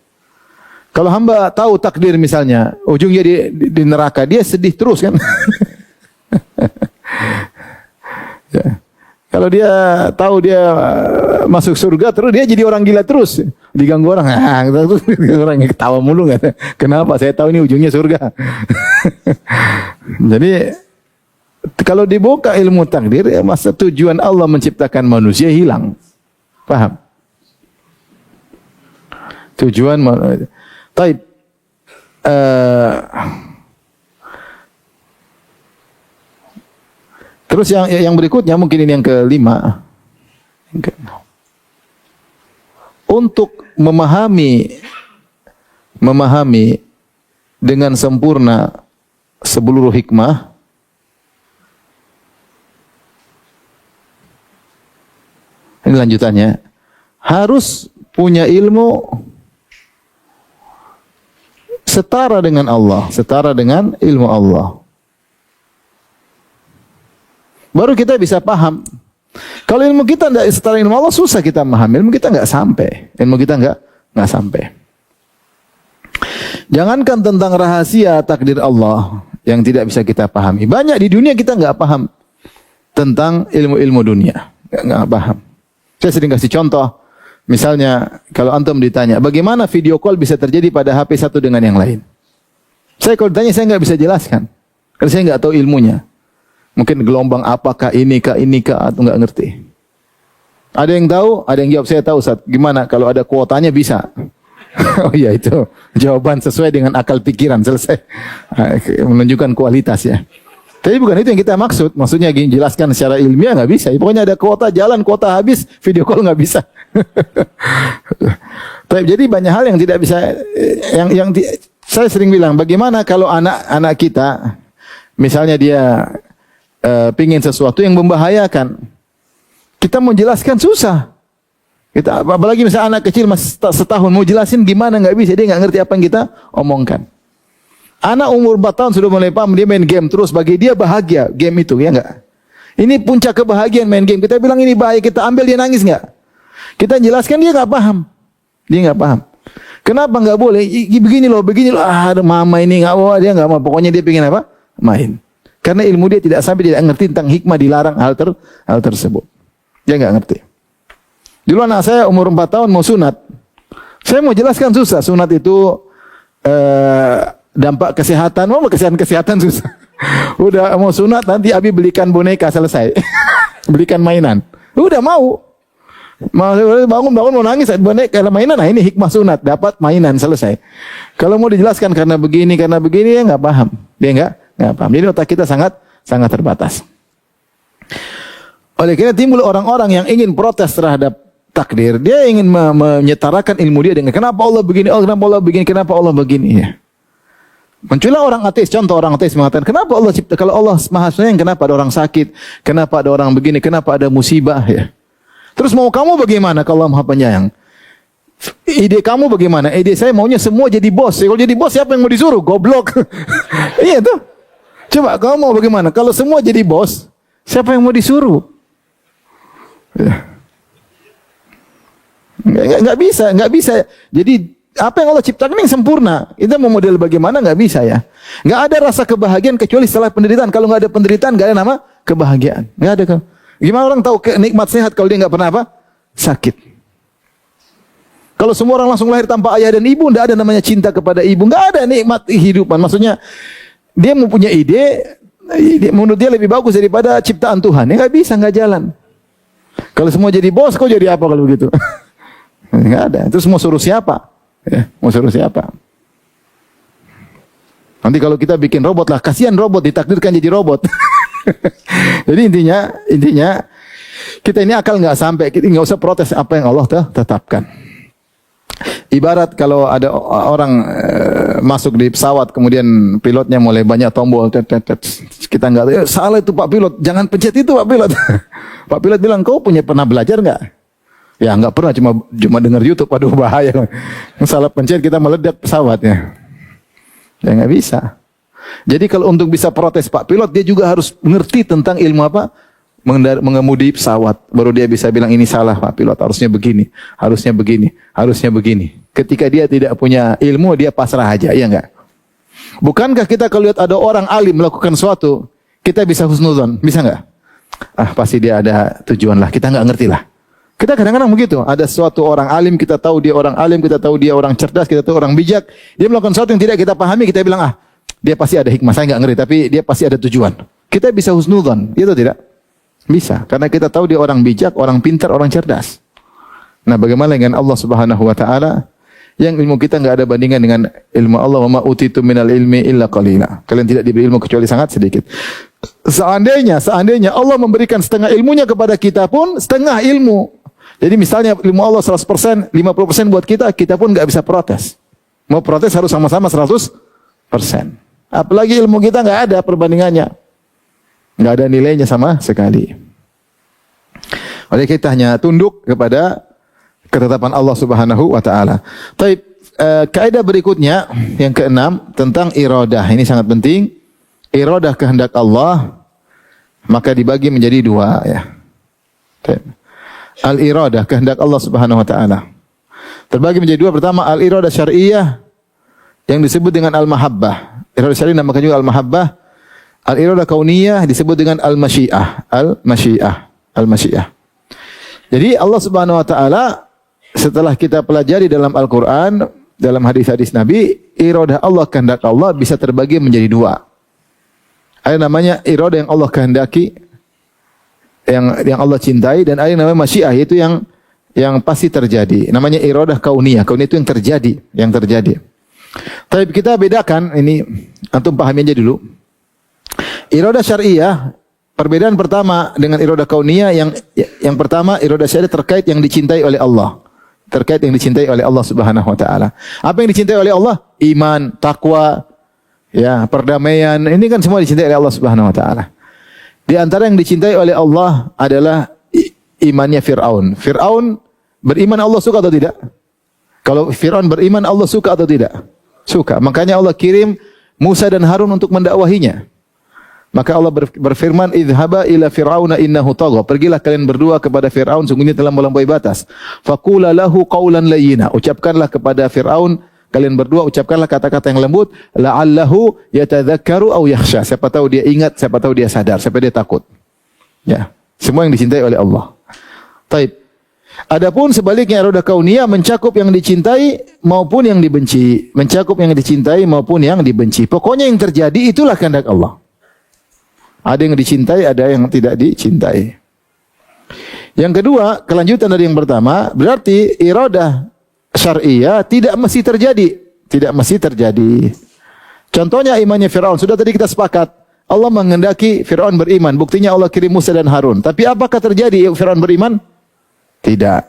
Kalau hamba tahu takdir misalnya ujungnya di neraka, dia sedih terus kan. Ya. Kalau dia tahu dia masuk surga terus, dia jadi orang gila terus, diganggu orang, orang yang ketawa mulu, nggak? Kenapa? Saya tahu ini ujungnya surga. Jadi kalau dibuka ilmu takdir, ya masa tujuan Allah menciptakan manusia hilang, paham? Tujuan, Terus yang berikutnya mungkin ini yang kelima. Untuk memahami dengan sempurna seluruh hikmah, ini lanjutannya, harus punya ilmu setara dengan Allah, setara dengan ilmu Allah. Baru kita bisa paham. Kalau ilmu kita tidak setara ilmu Allah, susah kita memahami. Ilmu kita nggak sampai. Ilmu kita nggak sampai. Jangankan tentang rahasia takdir Allah yang tidak bisa kita pahami. Banyak di dunia kita nggak paham tentang ilmu-ilmu dunia. Nggak paham. Saya sering kasih contoh. Misalnya, kalau antum ditanya, bagaimana video call bisa terjadi pada HP satu dengan yang lain? Saya kalau ditanya, saya nggak bisa jelaskan. Karena saya nggak tahu ilmunya. Mungkin gelombang apakah ini kah, atau nggak ngerti. Ada yang tahu, ada yang jawab, saya tahu Ustaz. Gimana kalau ada kuotanya bisa? Oh iya, itu jawaban sesuai dengan akal pikiran, selesai. Menunjukkan kualitas ya. Tapi bukan itu yang kita maksud. Maksudnya jelaskan secara ilmiah nggak bisa. Pokoknya ada kuota jalan, kuota habis, video call nggak bisa. Tapi jadi banyak hal yang tidak bisa. Saya sering bilang, bagaimana kalau anak kita, misalnya dia pingin sesuatu yang membahayakan, kita mau jelaskan susah. Kita apalagi misalnya anak kecil masih setahun mau jelasin gimana nggak bisa, dia nggak ngerti apa yang kita omongkan. Anak umur 4 tahun sudah mulai paham, dia main game terus, bagi dia bahagia game itu, ya enggak? Ini puncak kebahagiaan main game. Kita bilang ini bahaya, kita ambil, dia nangis enggak? Kita jelaskan, dia enggak paham. Dia enggak paham. Kenapa enggak boleh? Begini loh, mama ini enggak mau, dia enggak mau. Pokoknya dia pengen apa? Main. Karena ilmu dia tidak sampai, tidak ngerti tentang hikmah dilarang hal tersebut. Dia enggak ngerti. Dulu anak saya umur 4 tahun mau sunat. Saya mau jelaskan susah. Sunat itu dampak kesehatan, kesehatan susah. Udah mau sunat, nanti Abi belikan boneka, selesai. Belikan mainan. Udah mau bangun mau nangis, boneka mainan. Nah ini hikmah sunat, dapat mainan, selesai. Kalau mau dijelaskan karena begini ya nggak paham. Dia nggak paham. Jadi otak kita sangat terbatas. Oleh karena timbul orang-orang yang ingin protes terhadap takdir. Dia ingin menyetarakan ilmu dia dengan kenapa Allah begini, kenapa Allah begini ya. Muncullah orang ateis, contoh orang ateis mengatakan, kenapa Allah cipta, kalau Allah Maha Penyayang, kenapa ada orang sakit, kenapa ada orang begini, kenapa ada musibah ya. Terus mau kamu bagaimana kalau Allah Maha Penyayang? Ide kamu bagaimana? Ide saya maunya semua jadi bos. Kalau jadi bos siapa yang mau disuruh? Goblok. Iya tuh. Coba kamu mau bagaimana? Kalau semua jadi bos, siapa yang mau disuruh? Ya. Nggak bisa. Jadi apa yang Allah ciptakan yang sempurna. Kita mau model bagaimana nggak bisa ya. Nggak ada rasa kebahagiaan kecuali setelah penderitaan. Kalau nggak ada penderitaan nggak ada nama kebahagiaan. Nggak ada. Gimana orang tahu nikmat sehat kalau dia nggak pernah apa? Sakit. Kalau semua orang langsung lahir tanpa ayah dan ibu, nggak ada namanya cinta kepada ibu. Nggak ada nikmat kehidupan. Maksudnya dia mempunyai ide menurut dia lebih bagus daripada ciptaan Tuhan. Ya nggak bisa, nggak jalan. Kalau semua jadi bos, kau jadi apa kalau begitu? Nggak ada. Terus mau suruh siapa? Ya, mau suruh siapa? Nanti kalau kita bikin robot lah, kasihan robot ditakdirkan jadi robot. Jadi intinya kita ini akal nggak sampai, kita nggak usah protes apa yang Allah tetapkan. Ibarat kalau ada orang masuk di pesawat, kemudian pilotnya mulai banyak tombol, kita nggak tahu, salah itu Pak Pilot, jangan pencet itu Pak Pilot. Pak Pilot bilang, kau pernah belajar nggak? Ya nggak pernah, cuma dengar YouTube, aduh bahaya. Salah pencet kita meledak pesawatnya. Ya nggak bisa. Jadi kalau untuk bisa protes Pak Pilot, dia juga harus mengerti tentang ilmu apa? Mengemudi pesawat. Baru dia bisa bilang ini salah Pak Pilot, harusnya begini. Ketika dia tidak punya ilmu, dia pasrah aja, ya nggak? Bukankah kita kalau lihat ada orang alim melakukan sesuatu, kita bisa husnudzon, bisa nggak? Pasti dia ada tujuan lah, kita nggak ngerti lah. Kita kadang-kadang begitu, ada suatu orang alim, kita tahu dia orang alim, kita tahu dia orang cerdas, kita tahu orang bijak, dia melakukan sesuatu yang tidak kita pahami, kita bilang, dia pasti ada hikmah, saya nggak ngerti, tapi dia pasti ada tujuan. Kita bisa husnudzon, itu tidak? Bisa, karena kita tahu dia orang bijak, orang pintar, orang cerdas. Nah, bagaimana dengan Allah Subhanahu wa taala yang ilmu kita nggak ada bandingan dengan ilmu Allah? Wa ma utitu minal ilmi illa qalila. Kalian tidak diberi ilmu kecuali sangat sedikit. Seandainya Allah memberikan setengah ilmunya kepada kita pun, setengah ilmu. Jadi misalnya ilmu Allah 100%, 50% buat kita, kita pun nggak bisa protes. Mau protes harus sama-sama 100%. Apalagi ilmu kita nggak ada perbandingannya. Nggak ada nilainya sama sekali. Oleh kita hanya tunduk kepada ketetapan Allah Subhanahu wa taala. Taib, kaidah berikutnya yang keenam tentang iradah. Ini sangat penting. Iradah kehendak Allah maka dibagi menjadi dua ya. Al-iradah kehendak Allah Subhanahu wa taala terbagi menjadi dua. Pertama al-iradah syar'iyyah yang disebut dengan al-mahabbah. Iradah syar'iyyah namakan juga al-mahabbah. Al-iradah kauniyah disebut dengan al-masyiah. Al-masyiah. Jadi Allah Subhanahu wa taala setelah kita pelajari dalam Al-Qur'an, dalam hadis-hadis Nabi, iradah Allah kehendak Allah bisa terbagi menjadi dua. Ada namanya iradah yang Allah kehendaki, yang Allah cintai, dan ada yang namanya masyiah, yaitu yang pasti terjadi. Namanya iradah kauniyah. Kauniyah itu yang terjadi. Tapi kita bedakan ini, antum pahami aja dulu. Iradah syar'iyyah, perbedaan pertama dengan iradah kauniyah, yang pertama iradah syar'iyyah terkait yang dicintai oleh Allah. Terkait yang dicintai oleh Allah Subhanahu wa taala. Apa yang dicintai oleh Allah? Iman, takwa, ya, perdamaian. Ini kan semua dicintai oleh Allah Subhanahu wa taala. Di antara yang dicintai oleh Allah adalah imannya Fir'aun. Fir'aun beriman, Allah suka atau tidak? Kalau Fir'aun beriman, Allah suka atau tidak? Suka. Makanya Allah kirim Musa dan Harun untuk mendakwahinya. Maka Allah berfirman, "Idhhaba ila fir'auna innahu tagha." Pergilah kalian berdua kepada Firaun, sungguhnya telah melampaui batas. Faqula lahu qawlan layyina. Ucapkanlah kepada Firaun, kalian berdua ucapkanlah kata-kata yang lembut, la'allahu yatadzakkaru aw yakhsha. Siapa tahu dia ingat, siapa tahu dia sadar, siapa dia takut. Ya, semua yang dicintai oleh Allah. Taib. Adapun sebaliknya iradah kauniyah mencakup yang dicintai maupun yang dibenci. Mencakup yang dicintai maupun yang dibenci. Pokoknya yang terjadi itulah kehendak Allah. Ada yang dicintai, ada yang tidak dicintai. Yang kedua, kelanjutan dari yang pertama, berarti iradah syar'iyyah tidak mesti terjadi. Tidak mesti terjadi. Contohnya imannya Fir'aun. Sudah tadi kita sepakat. Allah menghendaki Fir'aun beriman. Buktinya Allah kirim Musa dan Harun. Tapi apakah terjadi Fir'aun beriman? Tidak.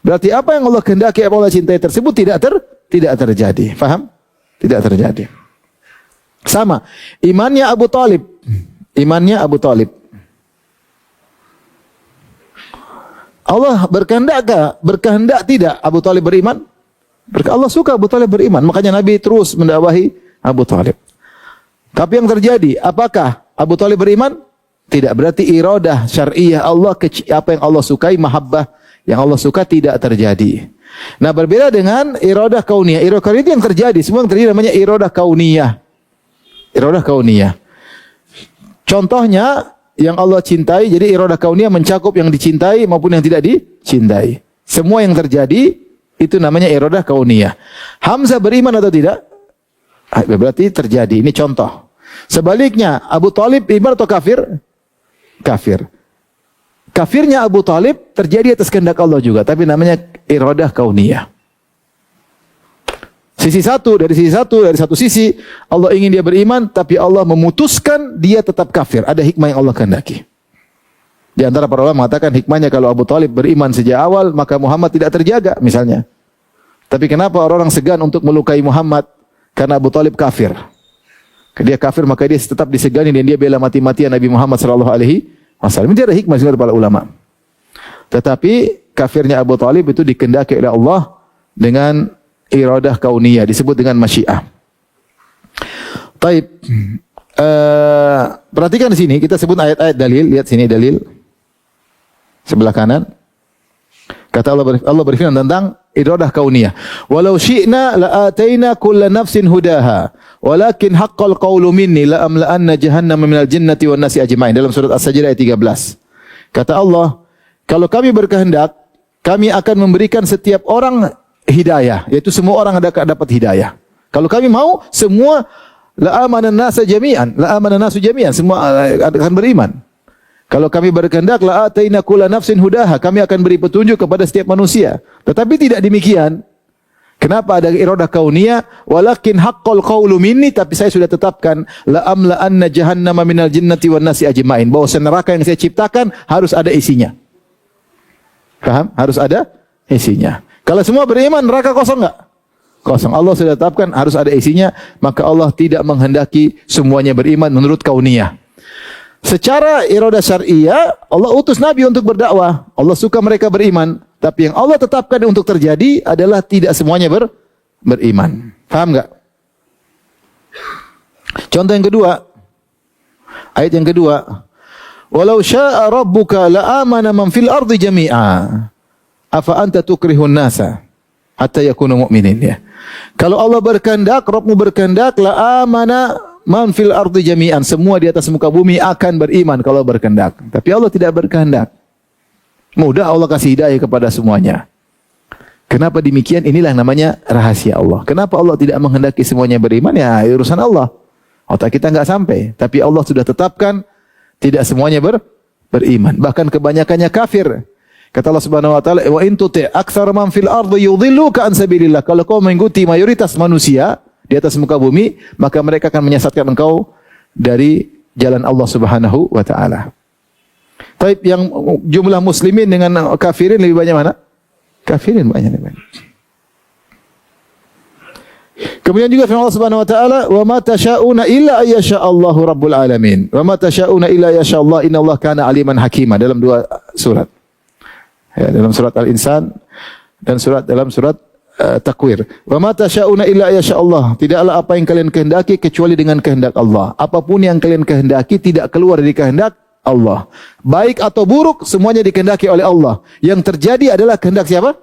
Berarti apa yang Allah kehendaki, apa Allah cintai tersebut tidak terjadi. Faham? Tidak terjadi. Sama. Imannya Abu Talib. Imannya Abu Talib. Allah berkehendak tidak Abu Talib beriman? Allah suka Abu Talib beriman. Makanya Nabi terus mendakwahi Abu Talib. Tapi yang terjadi, apakah Abu Talib beriman? Tidak. Berarti iradah syar'iyyah Allah, apa yang Allah sukai, mahabbah yang Allah suka tidak terjadi. Nah, berbeda dengan iradah kauniyah. Iradah kauniyah itu yang terjadi. Semua yang terjadi namanya iradah kauniyah. Iradah kauniyah. Contohnya yang Allah cintai, jadi iradah kauniyah mencakup yang dicintai maupun yang tidak dicintai. Semua yang terjadi itu namanya iradah kauniyah. Hamzah beriman atau tidak? Berarti terjadi. Ini contoh. Sebaliknya, Abu Talib iman atau kafir? Kafir. Kafirnya Abu Talib terjadi atas kehendak Allah juga, tapi namanya iradah kauniyah. Dari satu sisi Allah ingin dia beriman, tapi Allah memutuskan dia tetap kafir. Ada hikmah yang Allah kehendaki. Di antara para ulama mengatakan hikmahnya kalau Abu Talib beriman sejak awal, maka Muhammad tidak terjaga misalnya. Tapi kenapa orang-orang segan untuk melukai Muhammad? Karena Abu Talib kafir. Dia kafir, maka dia tetap disegani dan dia bela mati-matian Nabi Muhammad sallallahu alaihi wasallam. Ini ada hikmah dari para ulama. Tetapi kafirnya Abu Talib itu dikehendaki oleh Allah dengan iradah kauniyah, disebut dengan masyiah. Taib. Perhatikan di sini, kita sebut ayat-ayat dalil. Lihat sini dalil. Sebelah kanan. Kata Allah berfirman tentang iradah kauniyah. Walau syi'na la'ataina kulla nafsin hudaha, walakin haqqal qawlu minni la'amla'anna jahannama minal jinnati wan nasi ajma'in. Dalam surat As-Sajdah ayat 13. Kata Allah, kalau kami berkehendak, kami akan memberikan setiap orang hidayah, yaitu semua orang dapat hidayah. Kalau kami mau, semua la'amanan nasu jami'an, semua akan beriman. Kalau kami berkehendak, la'ataina kulla nafsin hudaha, kami akan beri petunjuk kepada setiap manusia. Tetapi tidak demikian. Kenapa ada iradah kauniyah? Walakin haqqal qawlu minni, tapi saya sudah tetapkan la amla anna jahannama minal jinnati wan nasi ajmain. Bahwa neraka yang saya ciptakan harus ada isinya. Paham? Harus ada isinya. Kalau semua beriman, neraka kosong enggak? Kosong. Allah sudah tetapkan harus ada isinya, maka Allah tidak menghendaki semuanya beriman menurut kauniyah. Secara iradah syariah, Allah utus Nabi untuk berdakwah. Allah suka mereka beriman. Tapi yang Allah tetapkan untuk terjadi adalah tidak semuanya beriman. Paham enggak? Contoh yang kedua. Ayat yang kedua. Walau syaa rabbuka la'amana man fil ardi jami'a. Afa anta tukrihun nasa hatta yakunu mu'minin, ya. Kalau Allah berkehendak, Rabbmu berkehendak, la'amana man fil ardi jami'an. Semua di atas muka bumi akan beriman kalau berkehendak. Tapi Allah tidak berkehendak. Mudah Allah kasih hidayah kepada semuanya. Kenapa demikian? Inilah yang namanya rahasia Allah. Kenapa Allah tidak menghendaki semuanya beriman? Ya, urusan Allah. Otak kita enggak sampai. Tapi Allah sudah tetapkan tidak semuanya beriman. Bahkan kebanyakannya kafir. Kata Allah Subhanahu wa taala, "Wa in tuti' aktsara man fil ardi yudhilluka an sabilillah." Kalau kau mengikuti mayoritas manusia di atas muka bumi, maka mereka akan menyesatkan engkau dari jalan Allah Subhanahu wa taala. Tapi yang jumlah muslimin dengan kafirin lebih banyak mana? Kafirin banyak. Kemudian juga firman Allah Subhanahu wa taala, "Wa ma tasyauna illa ayyasha Allahu rabbul alamin." Wa ma tasyauna illa ayyasha Allah, innallaha kana aliman hakima, dalam dua surat. Ya, dalam surat Al-Insan dan dalam surat Takwir. Wa ma tasyauna illa ayyasha Allah. Tidaklah apa yang kalian kehendaki kecuali dengan kehendak Allah. Apapun yang kalian kehendaki tidak keluar dari kehendak Allah. Baik atau buruk, semuanya dikehendaki oleh Allah. Yang terjadi adalah kehendak siapa?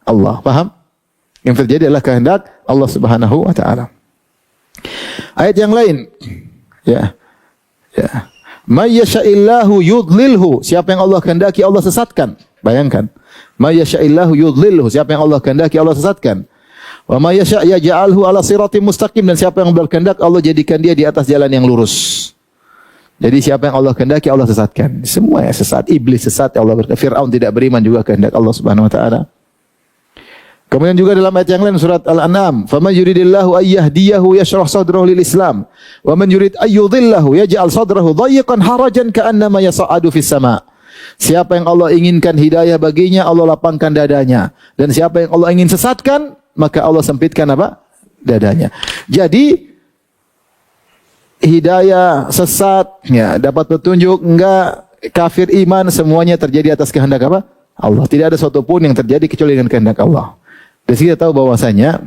Allah. Paham? Yang terjadi adalah kehendak Allah Subhanahu wa taala. Ayat yang lain. Ya. Ya. May yasha'illahu yudlilhu. Siapa yang Allah kehendaki Allah sesatkan. Bayangkan. May yasha'illahu yudlilhu. Siapa yang Allah kehendaki Allah sesatkan. Wa may yasha' yaj'alhu ala siratim mustaqim. Dan siapa yang berkehendak Allah jadikan dia di atas jalan yang lurus. Jadi siapa yang Allah kehendaki Allah sesatkan. Semua ya sesat. Iblis sesat, Allah berkehendak. Fir'aun tidak beriman juga kehendak Allah Subhanahu wa taala. Kemudian juga dalam ayat yang lain surat Al-An'am, "Faman yuridillahu ayyahdiyahu yashrah sadrahu lil Islam, wa man yurid ayyudhillahu yaj'al sadrahu dhayiqan harajan ka'annama yas'adu fis sama'." Siapa yang Allah inginkan hidayah baginya, Allah lapangkan dadanya. Dan siapa yang Allah ingin sesatkan, maka Allah sempitkan apa? Dadanya. Jadi hidayah, sesat, ya, dapat petunjuk, enggak, kafir, iman, semuanya terjadi atas kehendak apa? Allah. Tidak ada suatu pun yang terjadi kecuali dengan kehendak Allah. Dan kita tahu bahwasanya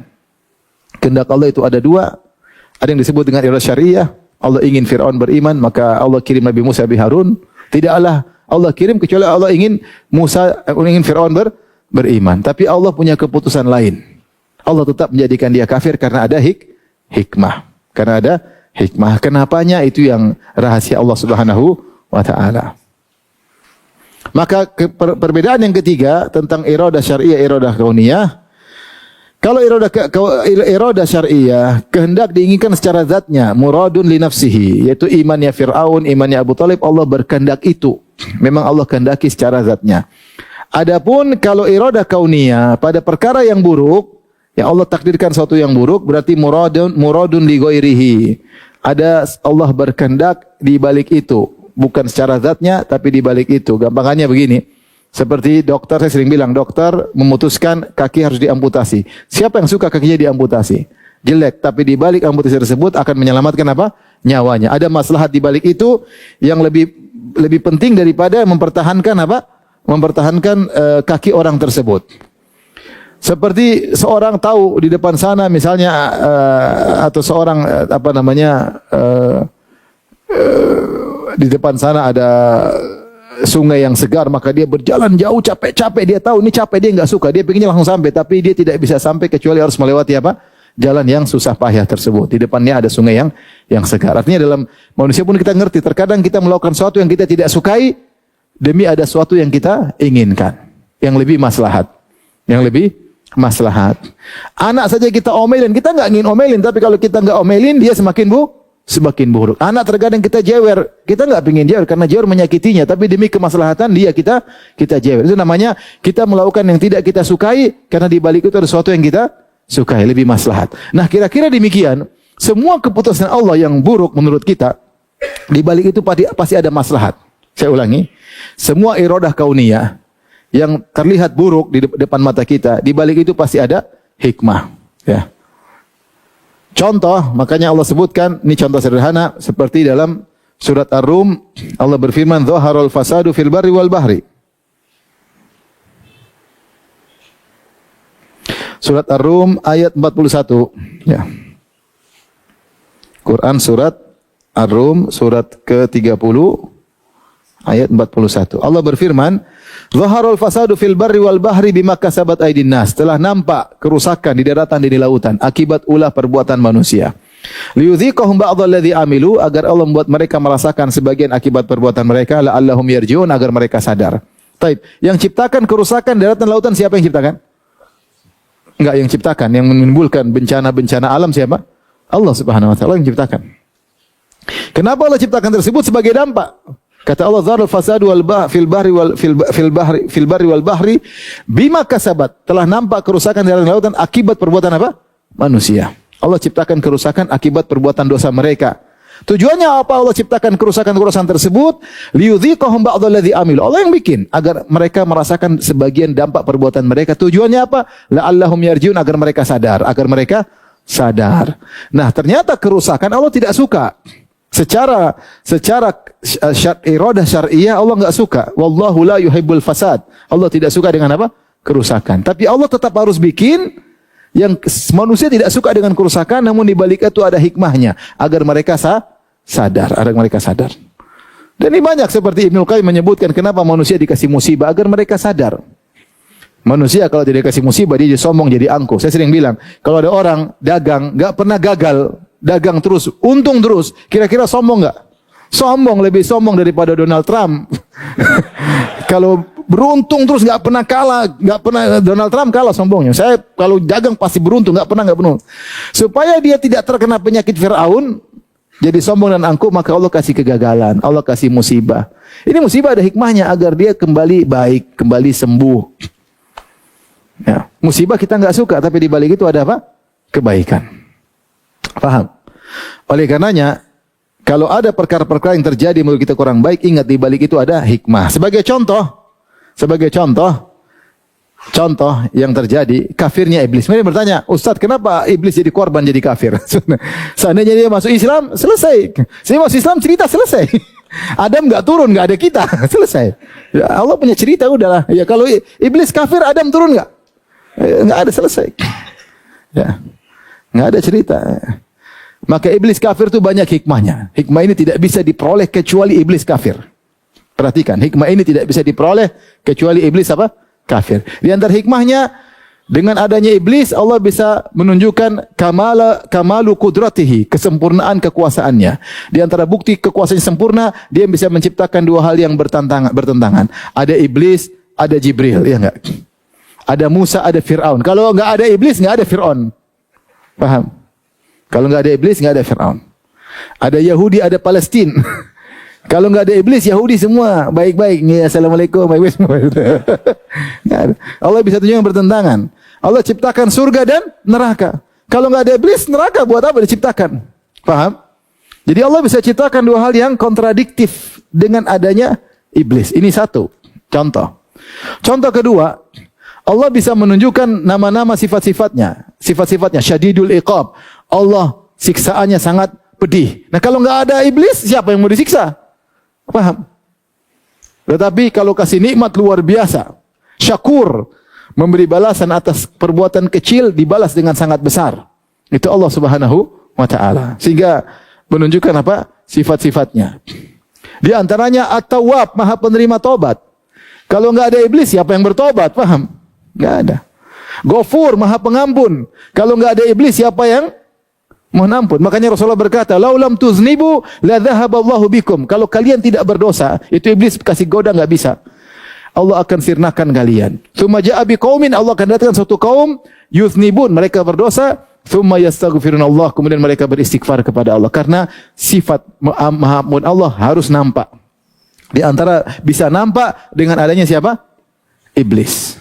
kehendak Allah itu ada dua. Ada yang disebut dengan iradah syariah. Allah ingin Fir'aun beriman, maka Allah kirim Nabi Musa bin Harun. Tidaklah Allah kirim kecuali Allah ingin Fir'aun beriman. Tapi Allah punya keputusan lain. Allah tetap menjadikan dia kafir karena ada hikmah. Karena ada hikmah. Kenapanya itu yang rahasia Allah Subhanahu wa taala. Maka perbedaan yang ketiga tentang iradah syariah, iradah kauniyah. Kalau iradah syariah, kehendak diinginkan secara zatnya, muradun li nafsihi, yaitu imannya Fir'aun, imannya Abu Talib, Allah berkehendak itu. Memang Allah kehendaki secara zatnya. Adapun kalau iradah kauniyah pada perkara yang buruk, yang Allah takdirkan sesuatu yang buruk, berarti muradun li ghairihi. Ada Allah berkehendak di balik itu, bukan secara zatnya tapi di balik itu. Gampangannya begini. Seperti dokter, saya sering bilang, dokter memutuskan kaki harus diamputasi. Siapa yang suka kakinya diamputasi? Jelek, tapi di balik amputasi tersebut akan menyelamatkan apa? Nyawanya. Ada maslahat di balik itu yang lebih penting daripada mempertahankan apa? Mempertahankan kaki orang tersebut. Seperti seorang tahu di depan sana misalnya atau seorang di depan sana ada sungai yang segar, maka dia berjalan jauh capek-capek, dia tahu ini capek, dia enggak suka, dia pengennya langsung sampai, tapi dia tidak bisa sampai kecuali harus melewati apa? Jalan yang susah payah tersebut. Di depannya ada sungai yang segar. Artinya dalam manusia pun kita ngerti, terkadang kita melakukan sesuatu yang kita tidak sukai demi ada sesuatu yang kita inginkan, yang lebih maslahat. Anak saja kita omelin, kita enggak ingin omelin, tapi kalau kita enggak omelin, dia semakin buruk. Anak terkadang kita jewer, kita enggak ingin jewer karena jewer menyakitinya, tapi demi kemaslahatan dia kita jewer. Itu namanya kita melakukan yang tidak kita sukai karena di balik itu ada sesuatu yang kita sukai, lebih maslahat. Nah, kira-kira demikian, semua keputusan Allah yang buruk menurut kita, di balik itu pasti ada maslahat. Saya ulangi, semua iradah kauniyah yang terlihat buruk di depan mata kita, di balik itu pasti ada hikmah. Ya. Contoh, makanya Allah sebutkan, ini contoh sederhana, seperti dalam surat Ar-Rum, Allah berfirman, "Dhaharul fasadu fil barri wal bahri." Surat Ar-Rum ayat 41. Ya. Quran surat Ar-Rum surat ke-30 ayat 41. Allah berfirman, "Dhaharul fasadu fil barri wal bahri bima kasabat aydin nas." Telah nampak kerusakan di daratan dan di lautan akibat ulah perbuatan manusia. Liyudhiqahum ba'dalladzi amilu, agar Allah membuat mereka merasakan sebagian akibat perbuatan mereka, la'allahum yarji'un, agar mereka sadar. Baik, yang ciptakan kerusakan di daratan dan lautan siapa yang ciptakan? Enggak yang ciptakan, yang menimbulkan bencana-bencana alam siapa? Allah Subhanahu wa taala yang ciptakan. Kenapa Allah ciptakan tersebut? Sebagai dampak. Kata Allah, "Dzarul fasadu fil barri wal bahri bima kasabat." Telah nampak kerusakan di lautan akibat perbuatan apa? Manusia. Allah ciptakan kerusakan akibat perbuatan dosa mereka. Tujuannya apa Allah ciptakan kerusakan-kerusakan tersebut? Liyudhiqahum ba'dalladzi amilu. Allah yang bikin agar mereka merasakan sebagian dampak perbuatan mereka. Tujuannya apa? La'allahum yarji'un, agar mereka sadar, Nah, ternyata kerusakan Allah tidak suka. Secara iradah syar'iyah Allah enggak suka. Wallahu la yuhibbul fasad. Allah tidak suka dengan apa? Kerusakan. Tapi Allah tetap harus bikin yang manusia tidak suka dengan kerusakan, namun di balik itu ada hikmahnya agar mereka sadar. Dan ini banyak, seperti Ibnu Qayyim menyebutkan kenapa manusia dikasih musibah, agar mereka sadar. Manusia kalau tidak dikasih musibah dia jadi sombong, jadi angkuh. Saya sering bilang, kalau ada orang dagang enggak pernah gagal, dagang terus, untung terus, kira-kira sombong enggak? Sombong, lebih sombong daripada Donald Trump. Kalau beruntung terus nggak pernah kalah, nggak pernah Donald Trump kalah sombongnya. Saya kalau dagang pasti beruntung, nggak pernah. Supaya dia tidak terkena penyakit Fir'aun, jadi sombong dan angkuh, maka Allah kasih kegagalan, Allah kasih musibah. Ini musibah ada hikmahnya agar dia kembali baik, kembali sembuh. Ya, musibah kita nggak suka, tapi di balik itu ada apa? Kebaikan. Paham? Oleh karenanya, kalau ada perkara-perkara yang terjadi menurut kita kurang baik, ingat di balik itu ada hikmah. Sebagai contoh yang terjadi, kafirnya iblis. Mereka bertanya, "Ustaz, kenapa iblis jadi korban, jadi kafir?" Seandainya dia masuk Islam, selesai. Saya masuk Islam, cerita selesai. Adam enggak turun, enggak ada kita, selesai. Ya, Allah punya cerita, udahlah. Ya, kalau iblis kafir, Adam turun enggak? Enggak ada, selesai. Ya. Enggak ada cerita. Maka iblis kafir itu banyak hikmahnya. Hikmah ini tidak bisa diperoleh kecuali iblis kafir. Perhatikan, hikmah ini tidak bisa diperoleh kecuali iblis apa? Kafir. Di antara hikmahnya, dengan adanya iblis, Allah bisa menunjukkan kamalu kudratihi, kesempurnaan kekuasaannya. Di antara bukti kekuasaannya sempurna, dia bisa menciptakan dua hal yang bertentangan. Ada iblis, ada Jibril, ya enggak? Ada Musa, ada Fir'aun. Kalau enggak ada iblis, enggak ada Fir'aun. Paham? Kalau enggak ada iblis, enggak ada Fir'aun. Ada Yahudi, ada Palestina. Kalau enggak ada iblis, Yahudi semua baik-baik. Ya, assalamualaikum, baik-baik semua. Allah bisa tunjukkan bertentangan. Allah ciptakan surga dan neraka. Kalau enggak ada iblis, neraka buat apa diciptakan? Paham? Jadi Allah bisa ciptakan dua hal yang kontradiktif dengan adanya iblis. Ini satu contoh. Contoh kedua, Allah bisa menunjukkan nama-nama sifat-sifatnya. Sifat-sifatnya syadidul iqab. Allah siksaannya sangat pedih. Nah, kalau enggak ada iblis, siapa yang mau disiksa? Paham? Tetapi kalau kasih nikmat luar biasa, syakur, memberi balasan atas perbuatan kecil dibalas dengan sangat besar. Itu Allah Subhanahu wa taala. Sehingga menunjukkan apa? Sifat-sifatnya. Di antaranya At-Tawwab, Maha penerima tobat. Kalau enggak ada iblis, siapa yang bertobat? Paham? Enggak ada. Ghafur, Maha pengampun. Kalau enggak ada iblis, siapa yang mohon ampun? Makanya Rasulullah berkata, "Laulam tuznibu la dhahaballahu bikum." Kalau kalian tidak berdosa, itu iblis kasih goda enggak bisa. Allah akan sirnakan kalian. Tsumma ja'a biqaumin, Allah akan datangkan suatu kaum yuznibun, mereka berdosa, tsumma yastaghfirunallah, kemudian mereka beristighfar kepada Allah. Karena sifat Maha Ampun Allah harus nampak. Di antara bisa nampak dengan adanya siapa? Iblis.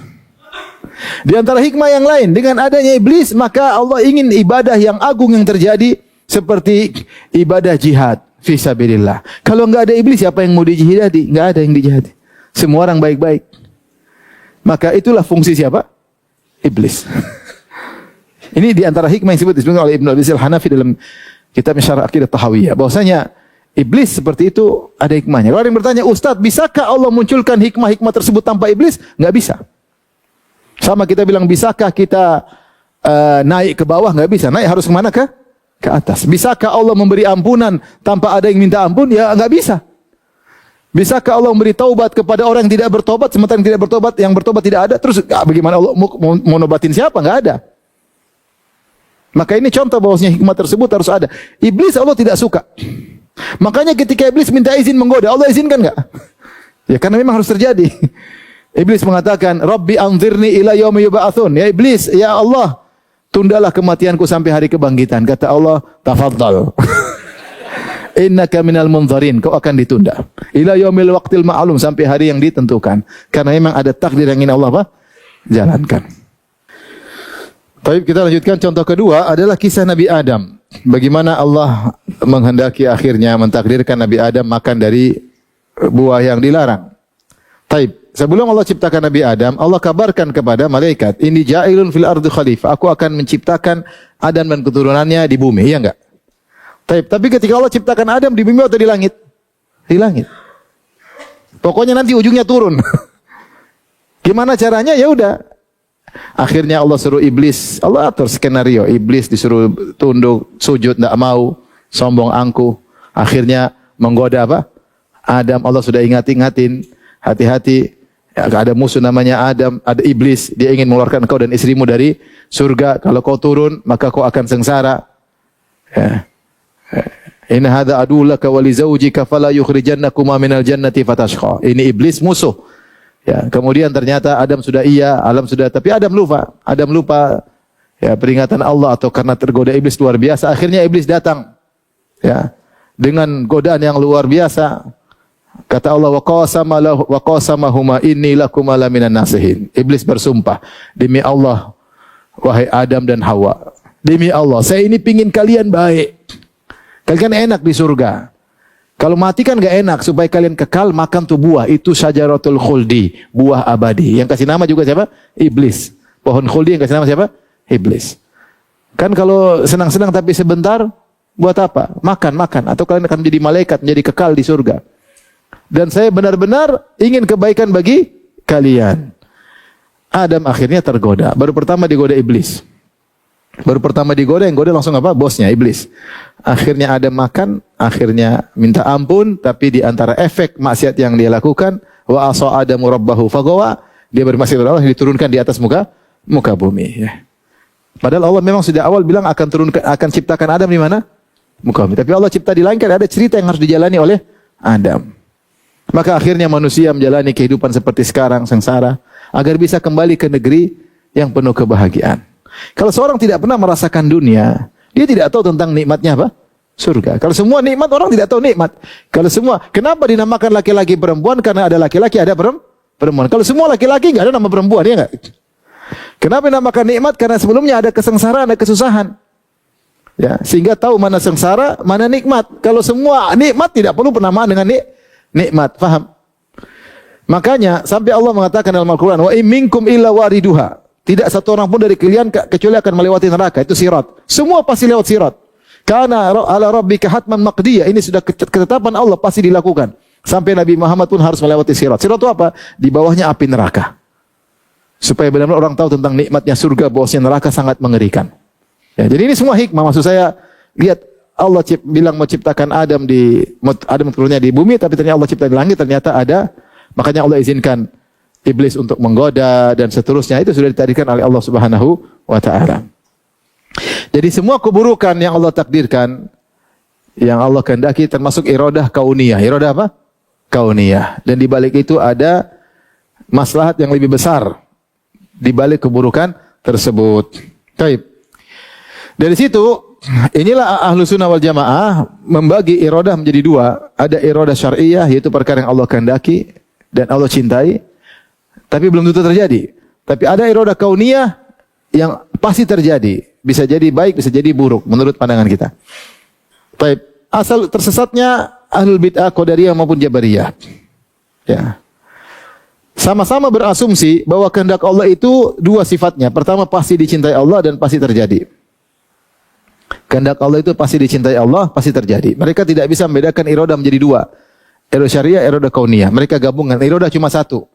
Di antara hikmah yang lain, dengan adanya iblis, maka Allah ingin ibadah yang agung yang terjadi seperti ibadah jihad fi sabilillah. Kalau enggak ada iblis, siapa yang mau dijihadi? Enggak ada yang dijihadi. Semua orang baik-baik. Maka itulah fungsi siapa? Iblis. Ini di antara hikmah yang disebutkan oleh Ibnu Abi Al-Hanafi dalam kitab Syarah Aqidah Tahawiyah. Bahwasanya iblis seperti itu ada hikmahnya. Kalau ada yang bertanya, Ustaz, bisakah Allah munculkan hikmah-hikmah tersebut tanpa iblis? Enggak bisa. Sama kita bilang, bisakah kita naik ke bawah? Enggak bisa. Naik harus kemana? Ke atas. Bisakah Allah memberi ampunan tanpa ada yang minta ampun? Ya enggak bisa. Bisakah Allah memberi taubat kepada orang yang tidak bertobat, sementara yang tidak bertobat, yang bertobat tidak ada? Terus bagaimana Allah mau nobatin siapa? Enggak ada. Maka ini contoh bahwasanya hikmah tersebut harus ada. Iblis Allah tidak suka. Makanya ketika iblis minta izin menggoda, Allah izinkan enggak? Ya karena memang harus terjadi. Iblis mengatakan, Rabbi anzirni ila yaumi yub'atsun. Ya iblis, ya Allah, tundalah kematianku sampai hari kebangkitan. Kata Allah, tafadhal. Innaka minal munzarin, kau akan ditunda. Ila yaumil waqtil ma'lum, sampai hari yang ditentukan. Karena memang ada takdir yang ingin Allah apa? Jalankan. Baik, kita lanjutkan contoh kedua adalah kisah Nabi Adam. Bagaimana Allah menghendaki akhirnya mentakdirkan Nabi Adam makan dari buah yang dilarang. Baik, sebelum Allah ciptakan Nabi Adam, Allah kabarkan kepada malaikat, "Inni ja'ilun fil ardi khalifah." Aku akan menciptakan Adam dan keturunannya di bumi, iya enggak? Tapi ketika Allah ciptakan Adam di bumi atau di langit? Di langit. Pokoknya nanti ujungnya turun. Gimana caranya? Ya udah. Akhirnya Allah suruh iblis, Allah atur skenario. Iblis disuruh tunduk, sujud, tidak mau, sombong angkuh. Akhirnya menggoda apa? Adam. Allah sudah ingatin, hati-hati. Ya, ada musuh namanya Adam, ada iblis. Dia ingin mengeluarkan kau dan istrimu dari surga. Kalau kau turun, maka kau akan sengsara. Ya. Inna hadza adulaka wa li zawjika fala yukhrijannakuma minal jannati fatashqa. Ini iblis musuh. Ya, kemudian ternyata Adam sudah alam sudah, tapi Adam lupa. Adam lupa ya peringatan Allah atau karena tergoda iblis luar biasa. Akhirnya iblis datang. Ya, dengan godaan yang luar biasa. Kata Allah, wa qasamahuma inni lakuma laminan nasihin. Iblis bersumpah, demi Allah wahai Adam dan Hawa, demi Allah saya ini pingin kalian baik. Kalian enak di surga. Kalau mati kan gak enak. Supaya kalian kekal makan tuh buah. Itu syajaratul khuldi. Buah abadi. Yang kasih nama juga siapa? Iblis. Pohon khuldi yang kasih nama siapa? Iblis. Kan kalau senang-senang tapi sebentar, buat apa? Makan. Atau kalian akan menjadi malaikat, menjadi kekal di surga. Dan saya benar-benar ingin kebaikan bagi kalian. Adam akhirnya tergoda. Baru pertama digoda iblis. Yang goda langsung apa? Bosnya, iblis. Akhirnya Adam makan, akhirnya minta ampun, tapi di antara efek maksiat yang dia lakukan, wa asa Adamu rabbahu fagawa, dia bermaksiat kepada Allah, diturunkan di atas muka bumi. Ya. Padahal Allah memang sudah awal bilang akan ciptakan Adam di mana? Muka bumi. Tapi Allah cipta di langit, ada cerita yang harus dijalani oleh Adam. Maka akhirnya manusia menjalani kehidupan seperti sekarang, sengsara, agar bisa kembali ke negeri yang penuh kebahagiaan. Kalau seorang tidak pernah merasakan dunia, dia tidak tahu tentang nikmatnya apa? Surga. Kalau semua nikmat, orang tidak tahu nikmat. Kalau semua, kenapa dinamakan laki-laki perempuan? Karena ada laki-laki, ada perempuan. Kalau semua laki-laki, enggak ada nama perempuan, ya enggak? Kenapa dinamakan nikmat? Karena sebelumnya ada kesengsaraan, ada kesusahan. Ya, sehingga tahu mana sengsara, mana nikmat. Kalau semua nikmat, tidak perlu penamaan dengan nikmat. Faham? Makanya, sampai Allah mengatakan dalam Al-Quran, wa in minkum illa wariduha. Tidak satu orang pun dari kalian kecuali akan melewati neraka. Itu sirat. Semua pasti lewat sirat. Karena ala rabbika hatman maqdiyah. Ini sudah ketetapan Allah pasti dilakukan. Sampai Nabi Muhammad pun harus melewati sirat. Sirat itu apa? Di bawahnya api neraka. Supaya benar-benar orang tahu tentang nikmatnya surga, bahwasanya neraka sangat mengerikan. Ya, jadi ini semua hikmah. Maksud saya, lihat Allah bilang mau ciptakan Adam turunnya di bumi, tapi ternyata Allah cipta di langit, ternyata ada. Makanya Allah izinkan iblis untuk menggoda dan seterusnya, itu sudah ditakdirkan oleh Allah Subhanahu wa taala. Jadi semua keburukan yang Allah takdirkan, yang Allah kehendaki, termasuk iradah kauniyah. Iradah apa? Kauniyah. Dan di balik itu ada maslahat yang lebih besar di balik keburukan tersebut. Baik. Dari situ, inilah ahlu sunnah wal jamaah membagi iradah menjadi dua. Ada iradah syar'iyah, yaitu perkara yang Allah kehendaki dan Allah cintai, tapi belum tentu terjadi. Tapi ada iradah kauniyah yang pasti terjadi. Bisa jadi baik, bisa jadi buruk menurut pandangan kita. Baik, asal tersesatnya Ahlul Bid'ah Qadariyah maupun Jabariyah. Ya. Sama-sama berasumsi bahwa kehendak Allah itu dua sifatnya. Pertama, pasti dicintai Allah dan pasti terjadi. Kehendak Allah itu pasti dicintai Allah, pasti terjadi. Mereka tidak bisa membedakan iradah menjadi dua. Iradah syariah, iradah kauniyah. Mereka gabungkan. Iradah cuma satu.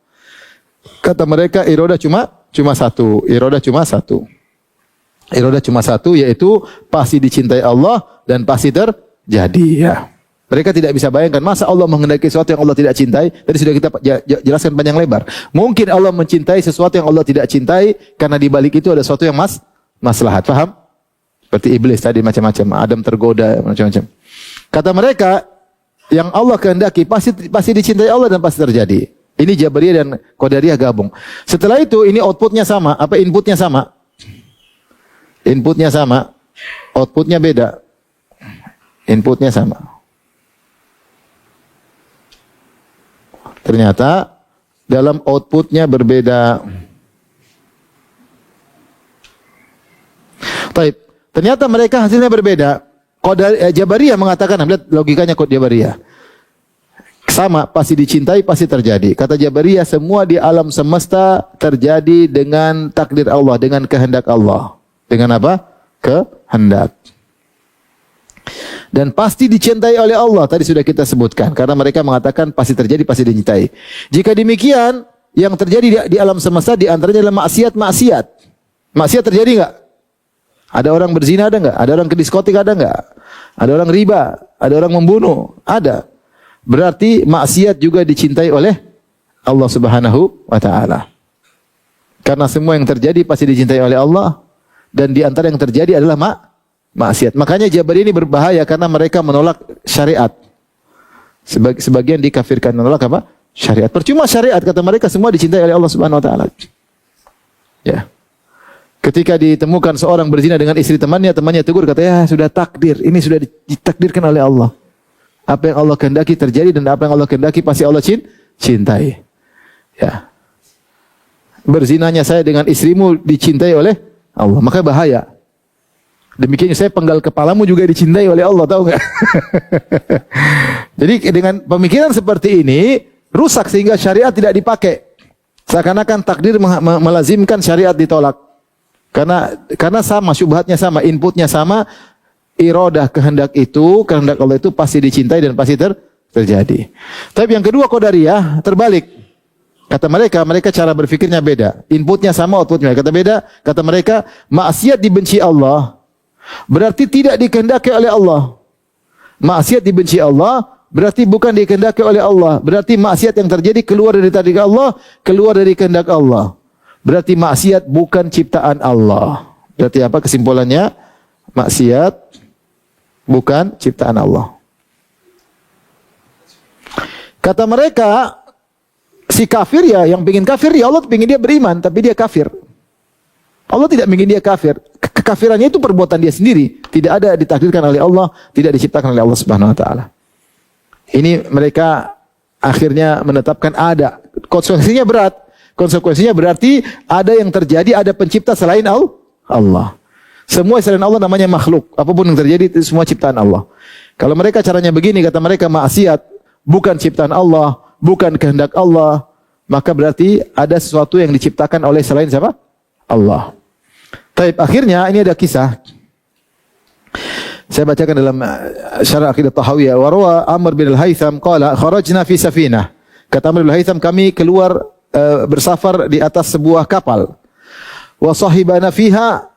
Kata mereka iradah cuma satu. Iradah cuma satu. Iradah cuma satu, yaitu pasti dicintai Allah dan pasti terjadi. Ya. Mereka tidak bisa bayangkan masa Allah menghendaki sesuatu yang Allah tidak cintai. Tadi sudah kita jelaskan panjang lebar. Mungkin Allah mencintai sesuatu yang Allah tidak cintai karena di balik itu ada sesuatu yang maslahat. Faham? Seperti iblis tadi macam-macam. Adam tergoda macam-macam. Kata mereka yang Allah kehendaki pasti dicintai Allah dan pasti terjadi. Ini Jabariyah dan Qadariyah gabung. Setelah itu ini outputnya sama. Apa inputnya sama? Inputnya sama. Outputnya beda. Inputnya sama. Ternyata dalam outputnya berbeda. Taib. Ternyata mereka hasilnya berbeda. Jabariyah mengatakan, lihat logikanya kod Jabariyah. Sama, pasti dicintai, pasti terjadi. Kata Jabariyah, semua di alam semesta terjadi dengan takdir Allah, dengan kehendak Allah. Dengan apa? Kehendak. Dan pasti dicintai oleh Allah. Tadi sudah kita sebutkan. Karena mereka mengatakan pasti terjadi, pasti dicintai. Jika demikian, yang terjadi di alam semesta di antaranya adalah maksiat-maksiat. Maksiat terjadi enggak? Ada orang berzina ada enggak? Ada orang ke diskotik ada enggak? Ada orang riba? Ada orang membunuh? Ada. Berarti maksiat juga dicintai oleh Allah Subhanahu wa taala. Karena semua yang terjadi pasti dicintai oleh Allah dan di antara yang terjadi adalah maksiat. Makanya Jabariyah ini berbahaya karena mereka menolak syariat. Sebagian dikafirkan, menolak apa? Syariat. Percuma syariat, kata mereka semua dicintai oleh Allah Subhanahu wa taala. Ya. Ketika ditemukan seorang berzina dengan istri temannya tegur, kata, ya sudah takdir, ini sudah ditakdirkan oleh Allah. Apa yang Allah kehendaki terjadi dan apa yang Allah kehendaki pasti Allah cintai. Ya. Berzinanya saya dengan istrimu dicintai oleh Allah, maka bahaya. Demikian saya penggal kepalamu juga dicintai oleh Allah, tahu enggak? Jadi dengan pemikiran seperti ini rusak sehingga syariat tidak dipakai. Seakan-akan takdir melazimkan syariat ditolak. Karena sama, syubhatnya sama, inputnya sama, iradah kehendak Allah itu pasti dicintai dan pasti terjadi. Tapi yang kedua Qadariyah terbalik. Kata mereka cara berfikirnya beda. Inputnya sama, outputnya beda. Kata mereka, maksiat dibenci Allah berarti tidak dikehendaki oleh Allah. Maksiat dibenci Allah berarti bukan dikehendaki oleh Allah. Berarti maksiat yang terjadi keluar dari takdir Allah, keluar dari kehendak Allah. Berarti maksiat bukan ciptaan Allah. Berarti apa kesimpulannya? Maksiat bukan ciptaan Allah. Kata mereka, si kafir ya, yang pingin kafir ya Allah pingin dia beriman, tapi dia kafir. Allah tidak ingin dia kafir. Kekafirannya itu perbuatan dia sendiri. Tidak ada ditakdirkan oleh Allah, tidak diciptakan oleh Allah Subhanahu wa taala. Ini mereka akhirnya menetapkan ada. Konsekuensinya berat. Konsekuensinya berarti ada yang terjadi, ada pencipta selain Allah. Semua selain Allah namanya makhluk. Apapun yang terjadi itu semua ciptaan Allah. Kalau mereka caranya begini, kata mereka maksiat bukan ciptaan Allah, bukan kehendak Allah, maka berarti ada sesuatu yang diciptakan oleh selain siapa? Allah. Taib, akhirnya ini ada kisah. Saya bacakan dalam Syarah Aqidah Tahawiyah. Wa rawa Amr bin Al-Haytham qala kharajna fi safinah. Kata Amr bin Al-Haytham, kami keluar bersafar di atas sebuah kapal. Wa sahibana fiha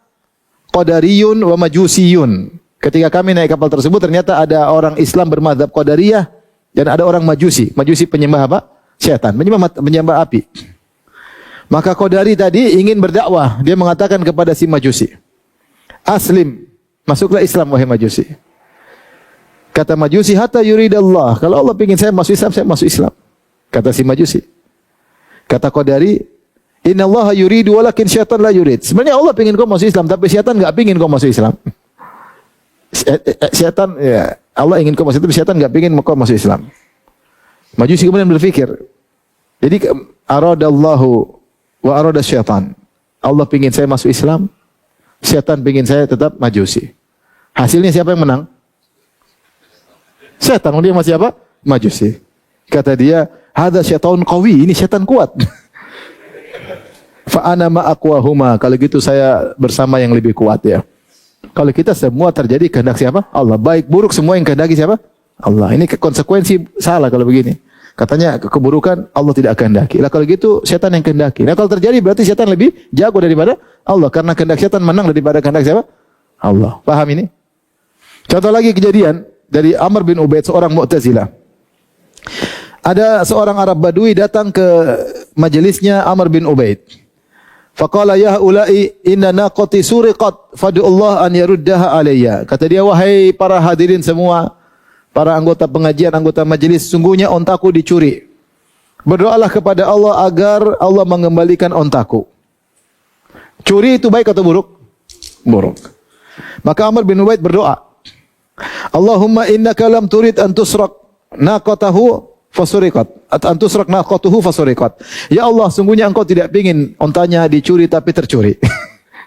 qadariyun wa majusiyun. Ketika kami naik kapal tersebut ternyata ada orang Islam bermadzhab Qadariyah dan ada orang Majusi. Majusi penyembah apa? Syaitan, penyembah api. Maka Qadari tadi ingin berdakwah. Dia mengatakan kepada si Majusi, Aslim, masuklah Islam wahai Majusi. Kata Majusi, hatta yuridallah. Kalau Allah ingin saya masuk Islam, saya masuk Islam. Kata si Majusi. Kata Qadari, inna Allah yuridu walakin syaitan la yurid. Sebenarnya Allah ingin kau masuk Islam, tapi syaitan enggak ingin kau masuk Islam. Syaitan, ya, Allah ingin kau masuk Islam, tapi syaitan enggak ingin kau masuk Islam. Majusi kemudian berpikir, jadi aradallahu wa arada syaitan. Allah pingin saya masuk Islam, syaitan pingin saya tetap Majusi. Hasilnya siapa yang menang? Syaitan. Dia masih apa? Majusi. Kata dia, hadza syaitanun qawi, ini syaitan kuat. Fa ana ma aqwahuma. Kalau gitu saya bersama yang lebih kuat ya. Kalau kita semua terjadi kehendak siapa? Allah. Baik buruk semua yang kehendaki siapa? Allah. Ini konsekuensi salah kalau begini. Katanya keburukan Allah tidak kehendaki. Lah kalau gitu setan yang kehendaki. Nah kalau terjadi berarti setan lebih jago daripada Allah. Karena kehendak setan menang daripada kehendak siapa? Allah. Paham ini? Contoh lagi kejadian dari Amr bin Ubaid, seorang Mu'tazilah. Ada seorang Arab Badui datang ke majelisnya Amr bin Ubaid. Faqala ya ulai inna naqati suriqat fad'ullah an yaruddaha alayya. Kata dia, wahai para hadirin semua, para anggota pengajian, anggota majelis, sungguhnya ontaku dicuri. Berdoalah kepada Allah agar Allah mengembalikan ontaku. Curi itu baik atau buruk? Buruk. Maka Amr bin Ubaid berdoa, Allahumma innaka lam turid an tusraq naqatahu fasuriqat. An tusraq naqatuhu fasuriqat. Ya Allah, sungguhnya engkau tidak ingin ontanya dicuri tapi tercuri.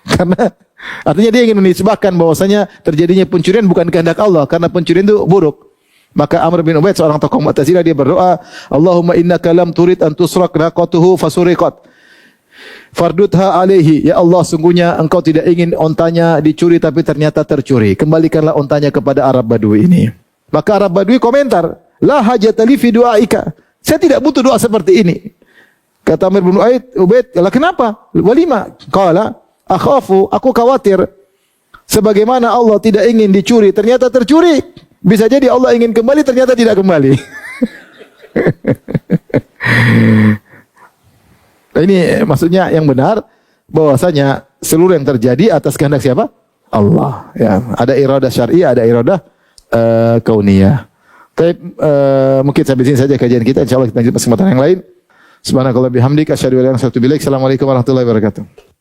Karena artinya dia ingin menisbahkan bahwasanya terjadinya pencurian bukan kehendak Allah, karena pencurian itu buruk. Maka Amr bin Ubaid, seorang tokoh Mu'tazilah, dia berdoa, Allahumma innaka lam turid an tusraq naqatuhu fasuriqat. Fardutha alaihi. Ya Allah, sungguhnya engkau tidak ingin ontanya dicuri tapi ternyata tercuri. Kembalikanlah ontanya kepada Arab Badui ini. Maka Arab Badui komentar, la hajatali fi du'aika. Saya tidak butuh doa seperti ini. Kata Amr bin Ubaid, lah kenapa? Walima? Qala, akhafu, aku khawatir. Sebagaimana Allah tidak ingin dicuri, ternyata tercuri. Bisa jadi Allah ingin kembali, ternyata tidak kembali. Ini maksudnya yang benar, bahwasanya seluruh yang terjadi atas kehendak siapa? Allah. Ya, ada iradah syar'i, ada iradah kauniyah. Tapi mungkin sampai sini saja kajian kita. Insyaallah kita lanjut kesempatan yang lain. Subhanakallah bihamdika asyhadu an la ilaha illa anta astaghfiruka wa atubu ilaik. Assalamualaikum warahmatullahi wabarakatuh.